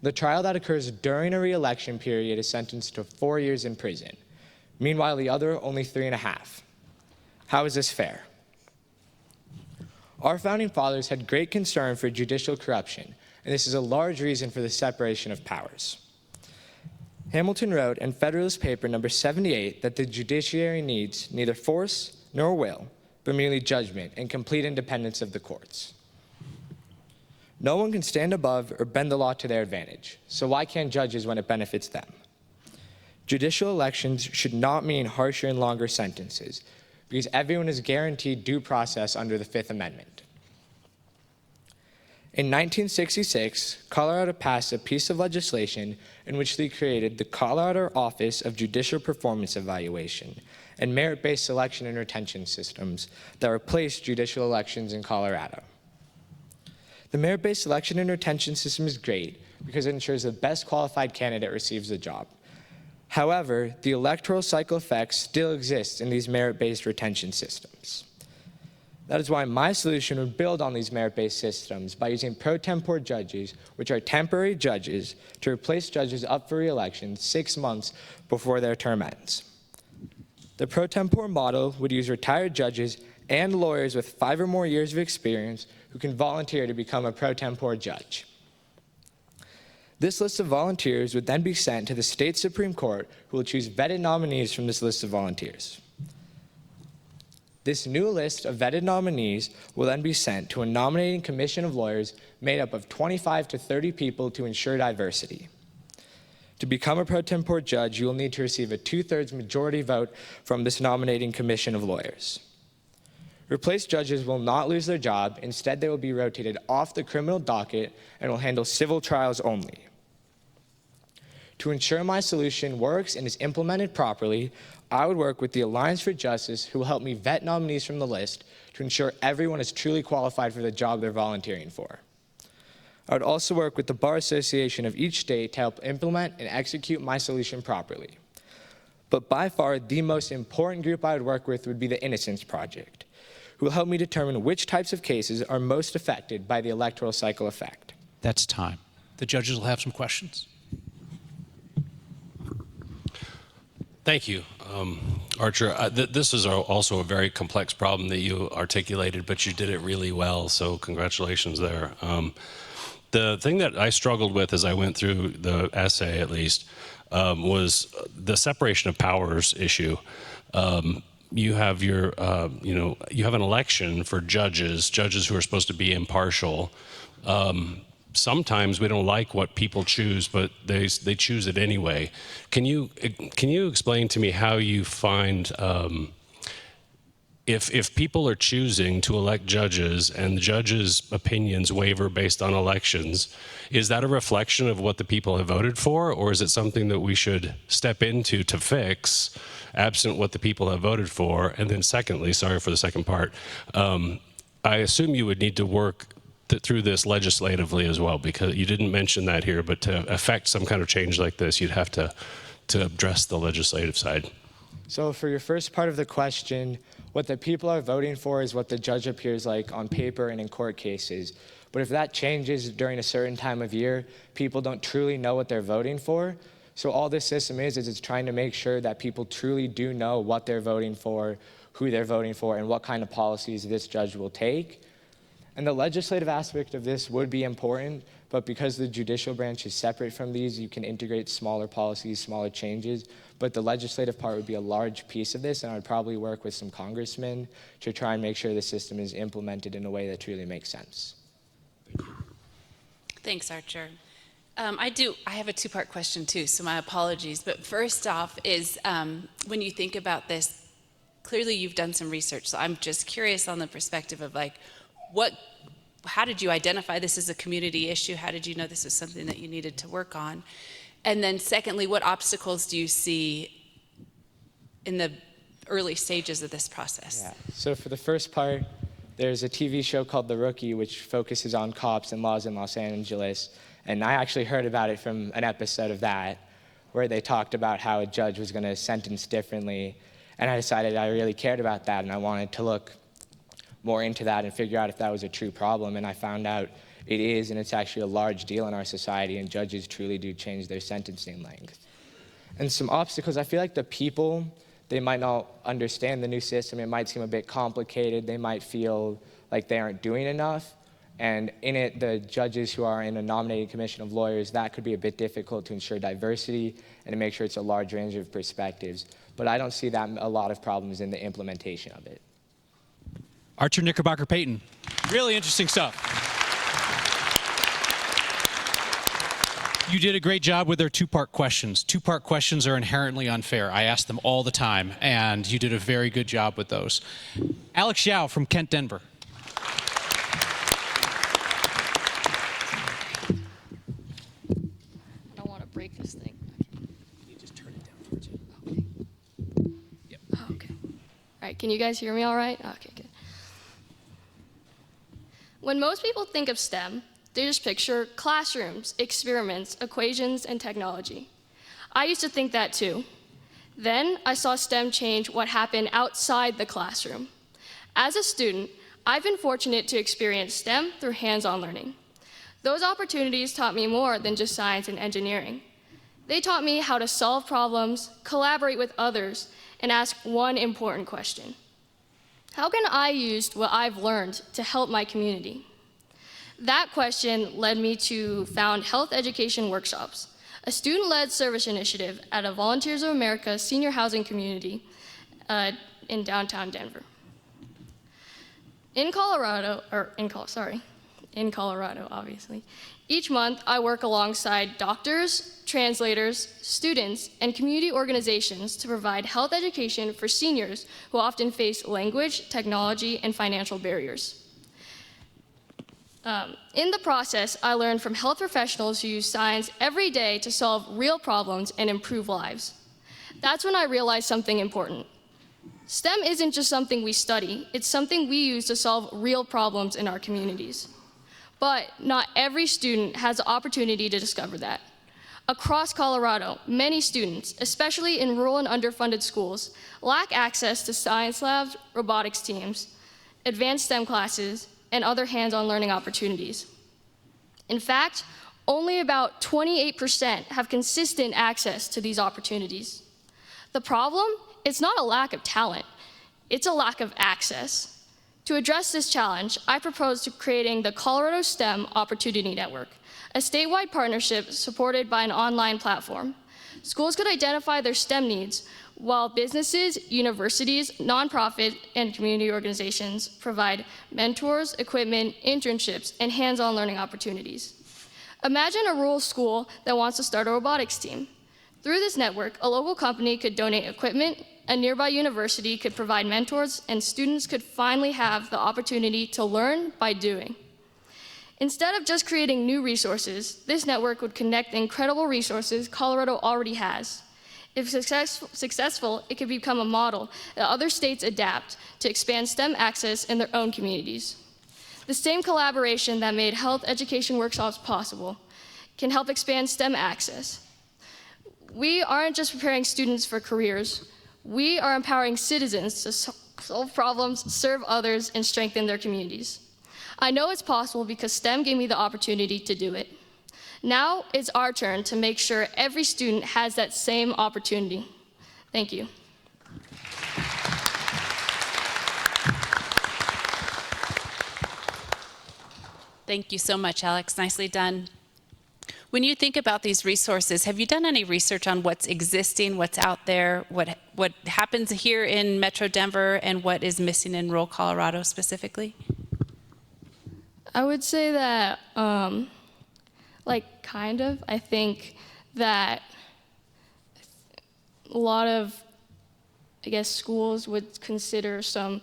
The trial that occurs during a re-election period is sentenced to 4 years in prison. Meanwhile, the other only 3.5. How is this fair? Our founding fathers had great concern for judicial corruption, and this is a large reason for the separation of powers. Hamilton wrote in Federalist Paper number 78 that the judiciary needs neither force nor will, but merely judgment and complete independence of the courts. No one can stand above or bend the law to their advantage, so why can't judges when it benefits them? Judicial elections should not mean harsher and longer sentences, because everyone is guaranteed due process under the Fifth Amendment. In 1966, Colorado passed a piece of legislation in which they created the Colorado Office of Judicial Performance Evaluation and merit-based selection and retention systems that replaced judicial elections in Colorado. The merit-based selection and retention system is great because it ensures the best qualified candidate receives the job. However, the electoral cycle effects still exist in these merit-based retention systems. That is why my solution would build on these merit-based systems by using pro tempore judges, which are temporary judges, to replace judges up for re-election 6 months before their term ends. The pro tempore model would use retired judges and lawyers with 5 or more years of experience who can volunteer to become a pro tempore judge. This list of volunteers would then be sent to the state Supreme Court, who will choose vetted nominees from this list of volunteers. This new list of vetted nominees will then be sent to a nominating commission of lawyers made up of 25 to 30 people to ensure diversity. To become a pro tempore judge, you will need to receive a 2/3 majority vote from this nominating commission of lawyers. Replaced judges will not lose their job. Instead, they will be rotated off the criminal docket and will handle civil trials only. To ensure my solution works and is implemented properly, I would work with the Alliance for Justice, who will help me vet nominees from the list to ensure everyone is truly qualified for the job they're volunteering for. I would also work with the Bar Association of each state to help implement and execute my solution properly. But by far, the most important group I would work with would be the Innocence Project, who will help me determine which types of cases are most affected by the electoral cycle effect. That's time. The judges will have some questions. Thank you, Archer. This is also a very complex problem that you articulated, but you did it really well, so congratulations there. The thing that I struggled with as I went through the essay, at least, was the separation of powers issue. You have your, you have an election for judges who are supposed to be impartial. Sometimes we don't like what people choose, but they choose it anyway. Can you explain to me how you find if people are choosing to elect judges and the judges' opinions waver based on elections, is that a reflection of what the people have voted for, or is it something that we should step into to fix, absent what the people have voted for? And then secondly, sorry for the second part, I assume you would need to work through this legislatively as well, because you didn't mention that here, but to affect some kind of change like this, you'd have to address the legislative side. So for your first part of the question, what the people are voting for is what the judge appears like on paper and in court cases. But if that changes during a certain time of year, people don't truly know what they're voting for. So all this system is it's trying to make sure that people truly do know what they're voting for, who they're voting for, and what kind of policies this judge will take. And the legislative aspect of this would be important, but because the judicial branch is separate from these, you can integrate smaller policies, smaller changes. But the legislative part would be a large piece of this, and I'd probably work with some congressmen to try and make sure the system is implemented in a way that truly makes sense. Thanks, Archer. I have a two-part question too, so my apologies. But first off is when you think about this, clearly you've done some research, so I'm just curious on the perspective of like, how did you identify this as a community issue? How did you know this was something that you needed to work on? And then secondly, what obstacles do you see in the early stages of this process? Yeah. So for the first part, there's a TV show called The Rookie, which focuses on cops and laws in Los Angeles. And I actually heard about it from an episode of that, where they talked about how a judge was going to sentence differently. And I decided I really cared about that, and I wanted to look more into that and figure out if that was a true problem. And I found out it is, and it's actually a large deal in our society, and judges truly do change their sentencing length. And some obstacles, I feel like the people, they might not understand the new system. It might seem a bit complicated. They might feel like they aren't doing enough. And in it, the judges who are in a nominating commission of lawyers, that could be a bit difficult to ensure diversity and to make sure it's a large range of perspectives. But I don't see that a lot of problems in the implementation of it. Archer Knickerbocker Payton. Really interesting stuff. You did a great job with their two-part questions. Two-part questions are inherently unfair. I ask them all the time, and you did a very good job with those. Alex Yao from Kent, Denver. I don't want to break this thing. You just turn it down towards you. Okay. Yep. Oh, okay. All right, can you guys hear me all right? Okay, good. When most people think of STEM, they just picture classrooms, experiments, equations, and technology. I used to think that too. Then I saw STEM change what happened outside the classroom. As a student, I've been fortunate to experience STEM through hands-on learning. Those opportunities taught me more than just science and engineering. They taught me how to solve problems, collaborate with others, and ask one important question. How can I use what I've learned to help my community? That question led me to found Health Education Workshops, a student-led service initiative at a Volunteers of America senior housing community in downtown Denver. In Colorado, obviously. Each month, I work alongside doctors, translators, students, and community organizations to provide health education for seniors who often face language, technology, and financial barriers. In the process, I learned from health professionals who use science every day to solve real problems and improve lives. That's when I realized something important. STEM isn't just something we study, it's something we use to solve real problems in our communities. But not every student has the opportunity to discover that. Across Colorado, many students, especially in rural and underfunded schools, lack access to science labs, robotics teams, advanced STEM classes, and other hands-on learning opportunities. In fact, only about 28% have consistent access to these opportunities. The problem? It's not a lack of talent, it's a lack of access. To address this challenge, I proposed creating the Colorado STEM Opportunity Network, a statewide partnership supported by an online platform. Schools could identify their STEM needs, while businesses, universities, nonprofit, and community organizations provide mentors, equipment, internships, and hands-on learning opportunities. Imagine a rural school that wants to start a robotics team. Through this network, a local company could donate equipment, a nearby university could provide mentors, and students could finally have the opportunity to learn by doing. Instead of just creating new resources, this network would connect the incredible resources Colorado already has. If successful, it could become a model that other states adapt to expand STEM access in their own communities. The same collaboration that made health education workshops possible can help expand STEM access. We aren't just preparing students for careers, we are empowering citizens to solve problems, serve others, and strengthen their communities. I know it's possible because STEM gave me the opportunity to do it. Now it's our turn to make sure every student has that same opportunity. Thank you. Thank you so much, Alex. Nicely done. When you think about these resources, have you done any research on what's existing, what's out there, what happens here in Metro Denver, and what is missing in rural Colorado specifically? I would say that, I think that a lot of, schools would consider some,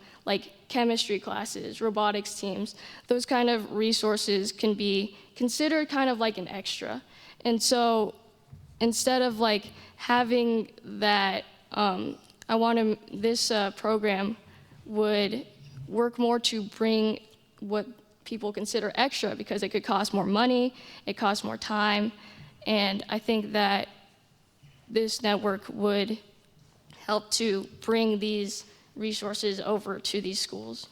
chemistry classes, robotics teams. Those kind of resources can be considered kind of like an extra. And so instead of, having that, this program would work more to bring what people consider extra, because it could cost more money, it costs more time, and I think that this network would help to bring these resources over to these schools.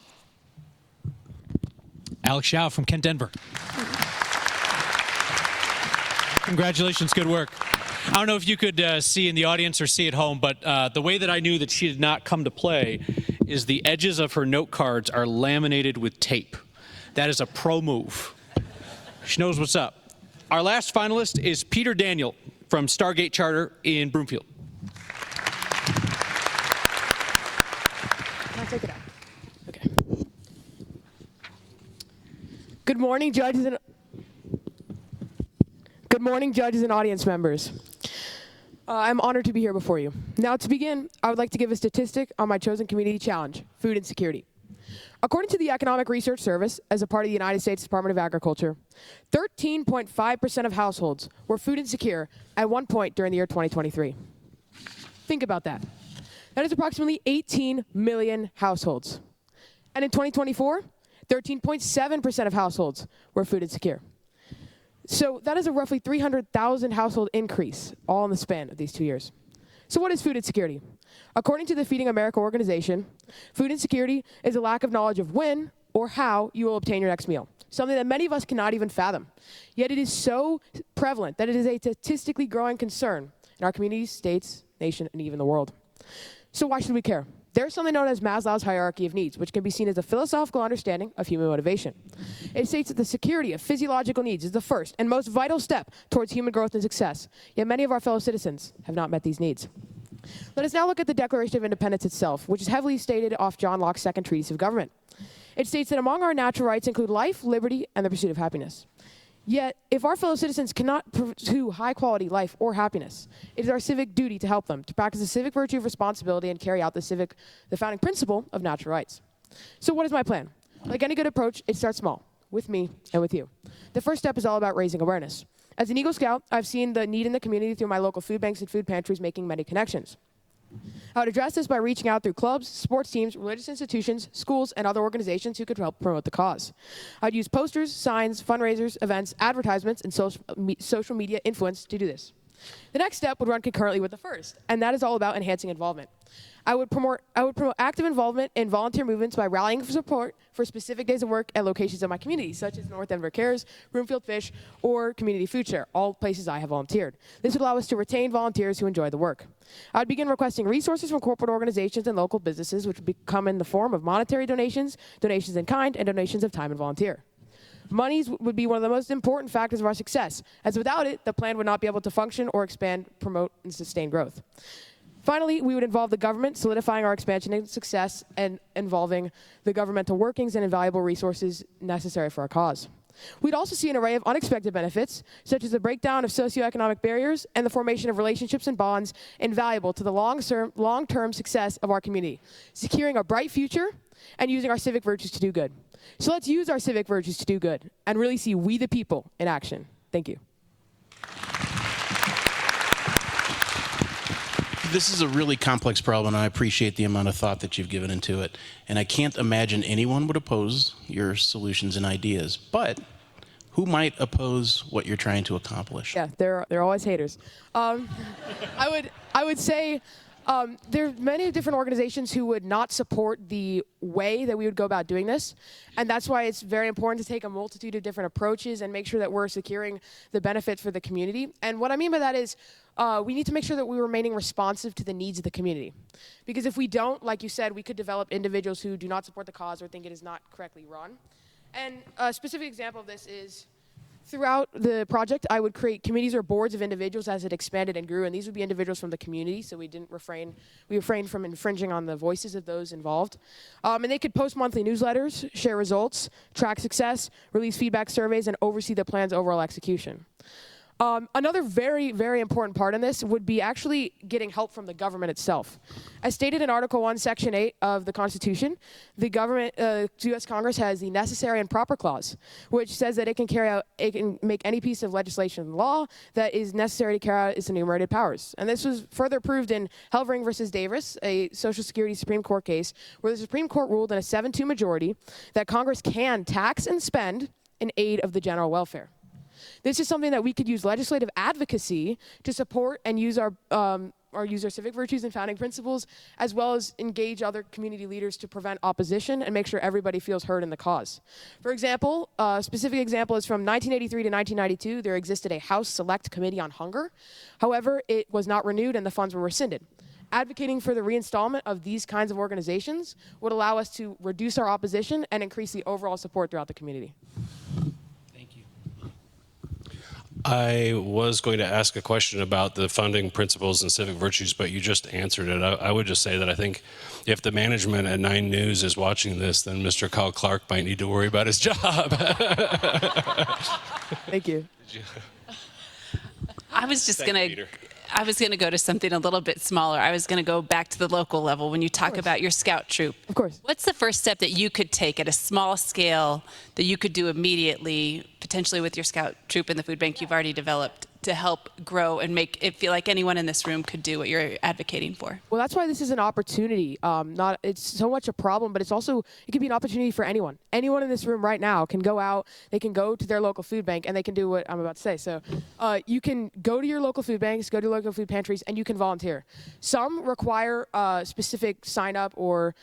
Alex Yao from Kent, Denver. Congratulations, good work. I don't know if you could see in the audience or see at home, but the way that I knew that she did not come to play is the edges of her note cards are laminated with tape. That is a pro move. She knows what's up. Our last finalist is Peter Daniel from Stargate Charter in Broomfield. I'll take it out. Okay. Good morning, judges and morning, judges and audience members. I'm honored to be here before you. Now, to begin, I would like to give a statistic on my chosen community challenge, food insecurity. According to the Economic Research Service, as a part of the United States Department of Agriculture, 13.5% of households were food insecure at one point during the year 2023. Think about that. That is approximately 18 million households. And in 2024, 13.7% of households were food insecure. So that is a roughly 300,000 household increase, all in the span of these 2 years. So what is food insecurity? According to the Feeding America organization, food insecurity is a lack of knowledge of when or how you will obtain your next meal, something that many of us cannot even fathom. Yet it is so prevalent that it is a statistically growing concern in our communities, states, nation, and even the world. So why should we care? There's something known as Maslow's hierarchy of needs, which can be seen as a philosophical understanding of human motivation. It states that the security of physiological needs is the first and most vital step towards human growth and success. Yet many of our fellow citizens have not met these needs. Let us now look at the Declaration of Independence itself, which is heavily stated off John Locke's Second Treatise of Government. It states that among our natural rights include life, liberty, and the pursuit of happiness. Yet, if our fellow citizens cannot pursue high-quality life or happiness, it is our civic duty to help them, to practice the civic virtue of responsibility and carry out the founding principle of natural rights. So what is my plan? Like any good approach, it starts small, with me and with you. The first step is all about raising awareness. As an Eagle Scout, I've seen the need in the community through my local food banks and food pantries, making many connections. I would address this by reaching out through clubs, sports teams, religious institutions, schools, and other organizations who could help promote the cause. I'd use posters, signs, fundraisers, events, advertisements, and social media influence to do this. The next step would run concurrently with the first, and that is all about enhancing involvement. I would promote active involvement in volunteer movements by rallying for support for specific days of work at locations in my community, such as North Denver Cares, Broomfield Fish, or Community Food Share, all places I have volunteered. This would allow us to retain volunteers who enjoy the work. I would begin requesting resources from corporate organizations and local businesses, which would come in the form of monetary donations, donations in kind, and donations of time and volunteer. Monies would be one of the most important factors of our success, as without it, the plan would not be able to function or expand, promote, and sustain growth. Finally, we would involve the government, solidifying our expansion and success and involving the governmental workings and invaluable resources necessary for our cause. We'd also see an array of unexpected benefits, such as the breakdown of socioeconomic barriers and the formation of relationships and bonds invaluable to the long-term success of our community, securing a bright future and using our civic virtues to do good. So let's use our civic virtues to do good and really see we the people in action. Thank you. This is a really complex problem, and I appreciate the amount of thought that you've given into it. And I can't imagine anyone would oppose your solutions and ideas. But who might oppose what you're trying to accomplish? Yeah, they're always haters. I would say there are many different organizations who would not support the way that we would go about doing this. And that's why it's very important to take a multitude of different approaches and make sure that we're securing the benefits for the community. And what I mean by that is we need to make sure that we're remaining responsive to the needs of the community. Because if we don't, like you said, we could develop individuals who do not support the cause or think it is not correctly run. And a specific example of this is throughout the project, I would create committees or boards of individuals as it expanded and grew, and these would be individuals from the community, so we refrained from infringing on the voices of those involved. And they could post monthly newsletters, share results, track success, release feedback surveys, and oversee the plan's overall execution. Another very, very important part in this would be actually getting help from the government itself. As stated in Article 1, Section 8 of the Constitution, the government, U.S. Congress has the necessary and proper clause, which says that it can make any piece of legislation law that is necessary to carry out its enumerated powers. And this was further proved in Helvering versus Davis, a Social Security Supreme Court case, where the Supreme Court ruled in a 7-2 majority that Congress can tax and spend in aid of the general welfare. This is something that we could use legislative advocacy to support and use our civic virtues and founding principles, as well as engage other community leaders to prevent opposition and make sure everybody feels heard in the cause. For example, a specific example is from 1983 to 1992, there existed a House Select Committee on Hunger. However, it was not renewed and the funds were rescinded. Advocating for the reinstallment of these kinds of organizations would allow us to reduce our opposition and increase the overall support throughout the community. I was going to ask a question about the funding principles and civic virtues, but you just answered it. I would just say that I think if the management at 9 News is watching this, then Mr. Kyle Clark might need to worry about his job. Thank you. I was just going to go to something a little bit smaller. I was going to go back to the local level when you talk about your scout troop. Of course. What's the first step that you could take at a small scale that you could do immediately, potentially with your scout troop and the food bank you've already developed, to help grow and make it feel like anyone in this room could do what you're advocating for? Well, that's why this is an opportunity. It's so much a problem, but it could be an opportunity for anyone. Anyone in this room right now can go out, they can go to their local food bank, and they can do what I'm about to say. So you can go to your local food banks, go to local food pantries, and you can volunteer. Some require specific sign up or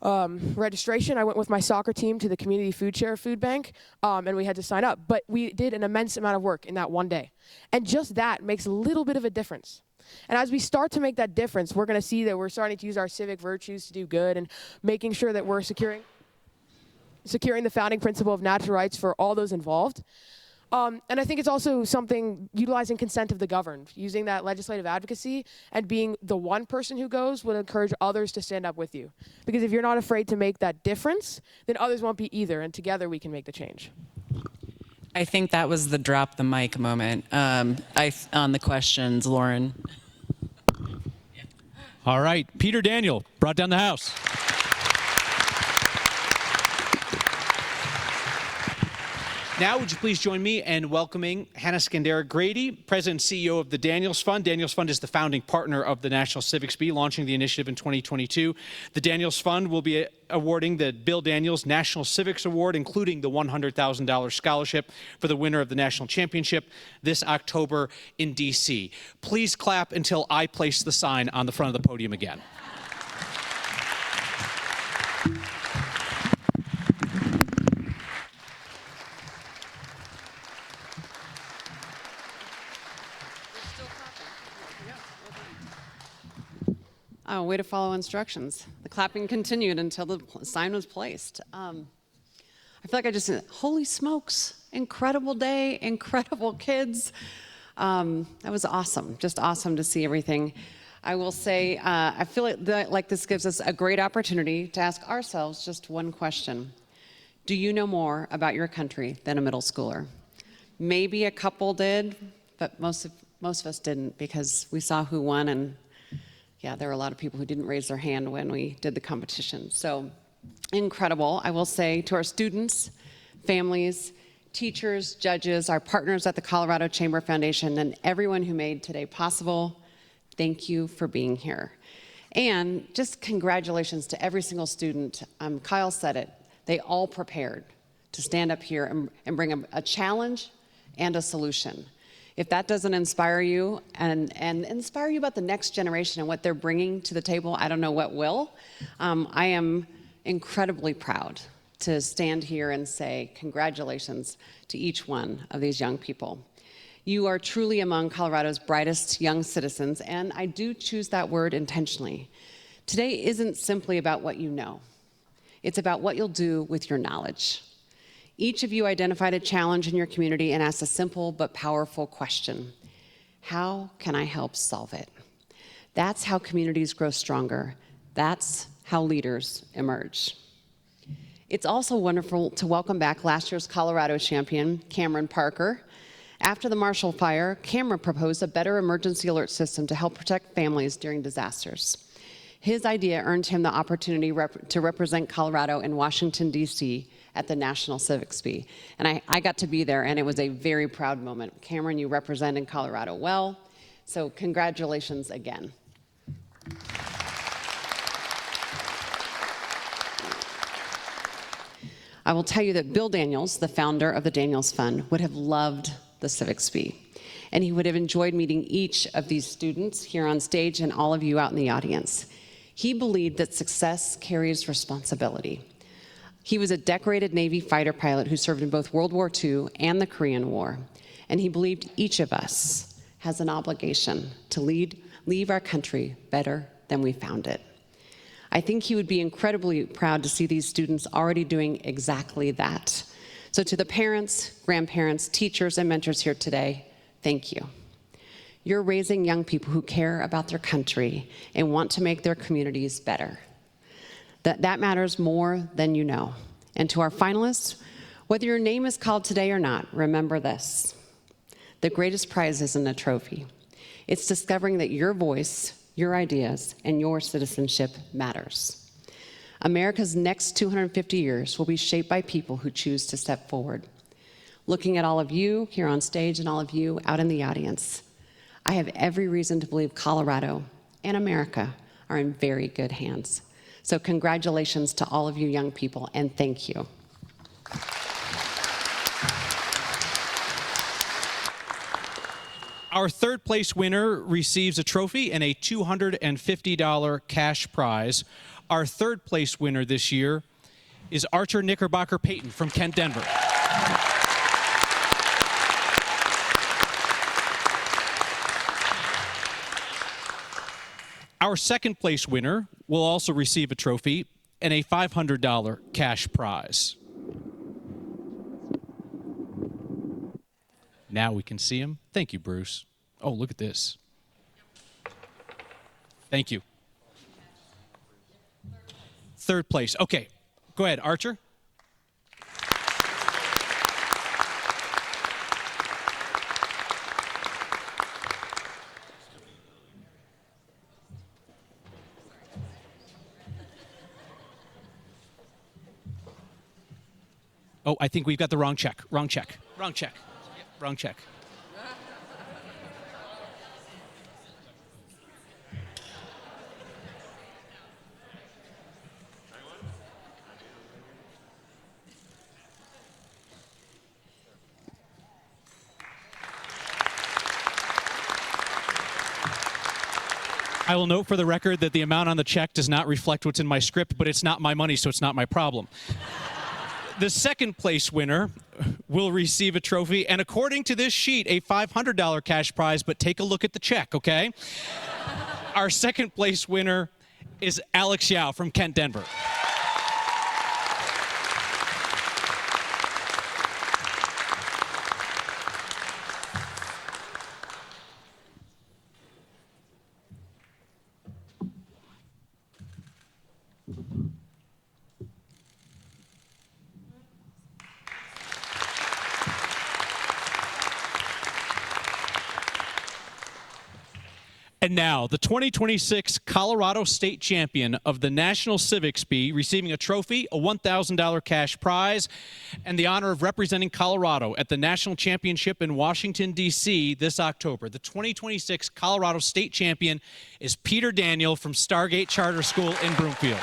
registration. I went with my soccer team to the community food share food bank, and we had to sign up. But we did an immense amount of work in that one day. And just that makes a little bit of a difference. And as we start to make that difference, we're going to see that we're starting to use our civic virtues to do good and making sure that we're securing the founding principle of natural rights for all those involved. And I think it's also something utilizing consent of the governed, using that legislative advocacy and being the one person who goes would encourage others to stand up with you. Because if you're not afraid to make that difference, then others won't be either, and together we can make the change. I think that was the drop the mic moment on the questions, Lauren. All right, Peter Daniel brought down the House. Now, would you please join me in welcoming Hannah Skandera-Grady, President and CEO of the Daniels Fund. Daniels Fund is the founding partner of the National Civics Bee, launching the initiative in 2022. The Daniels Fund will be awarding the Bill Daniels National Civics Award, including the $100,000 scholarship for the winner of the national championship this October in D.C. Please clap until I place the sign on the front of the podium again. Oh, way to follow instructions. The clapping continued until the sign was placed. I feel like I just said, holy smokes, incredible day, incredible kids. That was awesome, just awesome to see everything. I will say, I feel like this gives us a great opportunity to ask ourselves just one question. Do you know more about your country than a middle schooler? Maybe a couple did, but most of us didn't, because we saw who won, and yeah, there were a lot of people who didn't raise their hand when we did the competition. So incredible. I will say to our students, families, teachers, judges, our partners at the Colorado Chamber Foundation, and everyone who made today possible, thank you for being here. And just congratulations to every single student. Kyle said it. They all prepared to stand up here and bring a challenge and a solution. If that doesn't inspire you and inspire you about the next generation and what they're bringing to the table, I don't know what will. I am incredibly proud to stand here and say congratulations to each one of these young people. You are truly among Colorado's brightest young citizens, and I do choose that word intentionally. Today isn't simply about what you know. It's about what you'll do with your knowledge. Each of you identified a challenge in your community and asked a simple but powerful question. How can I help solve it? That's how communities grow stronger. That's how leaders emerge. It's also wonderful to welcome back last year's Colorado champion, Cameron Parker. After the Marshall Fire, Cameron proposed a better emergency alert system to help protect families during disasters. His idea earned him the opportunity to represent Colorado in Washington, D.C., at the National Civics Bee. And I got to be there, and it was a very proud moment. Cameron, you represented Colorado well, so congratulations again. I will tell you that Bill Daniels, the founder of the Daniels Fund, would have loved the Civics Bee, and he would have enjoyed meeting each of these students here on stage and all of you out in the audience. He believed that success carries responsibility. He was a decorated Navy fighter pilot who served in both World War II and the Korean War, and he believed each of us has an obligation to leave our country better than we found it. I think he would be incredibly proud to see these students already doing exactly that. So to the parents, grandparents, teachers, and mentors here today, thank you. You're raising young people who care about their country and want to make their communities better. That matters more than you know. And to our finalists, whether your name is called today or not, remember this. The greatest prize isn't a trophy. It's discovering that your voice, your ideas, and your citizenship matters. America's next 250 years will be shaped by people who choose to step forward. Looking at all of you here on stage and all of you out in the audience, I have every reason to believe Colorado and America are in very good hands. So congratulations to all of you young people, and thank you. Our third place winner receives a trophy and a $250 cash prize. Our third place winner this year is Archer Knickerbocker Payton from Kent, Denver. Our second place winner will also receive a trophy and a $500 cash prize. Now we can see him. Thank you, Bruce. Oh, look at this. Thank you. Third place. Okay, go ahead, Archer. Oh, I think we've got the wrong check. Wrong check. Wrong check. Yep, wrong check. I will note for the record that the amount on the check does not reflect what's in my script, but it's not my money, so it's not my problem. The second place winner will receive a trophy, and according to this sheet, a $500 cash prize, but take a look at the check, okay? Our second place winner is Alex Yao from Kent, Denver. And now, the 2026 Colorado State Champion of the National Civics Bee, receiving a trophy, a $1,000 cash prize, and the honor of representing Colorado at the National Championship in Washington, D.C. this October. The 2026 Colorado State Champion is Peter Daniel from Stargate Charter School in Broomfield.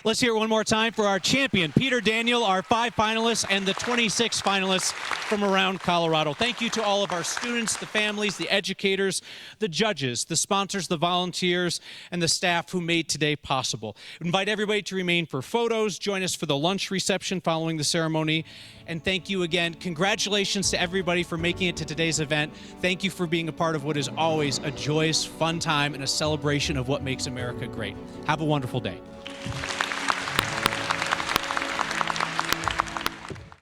Let's hear it one more time for our champion, Peter Daniel, our 5 finalists, and the 26 finalists from around Colorado. Thank you to all of our students, the families, the educators, the judges, the sponsors, the volunteers, and the staff who made today possible. We invite everybody to remain for photos, join us for the lunch reception following the ceremony, and thank you again. Congratulations to everybody for making it to today's event. Thank you for being a part of what is always a joyous, fun time and a celebration of what makes America great. Have a wonderful day.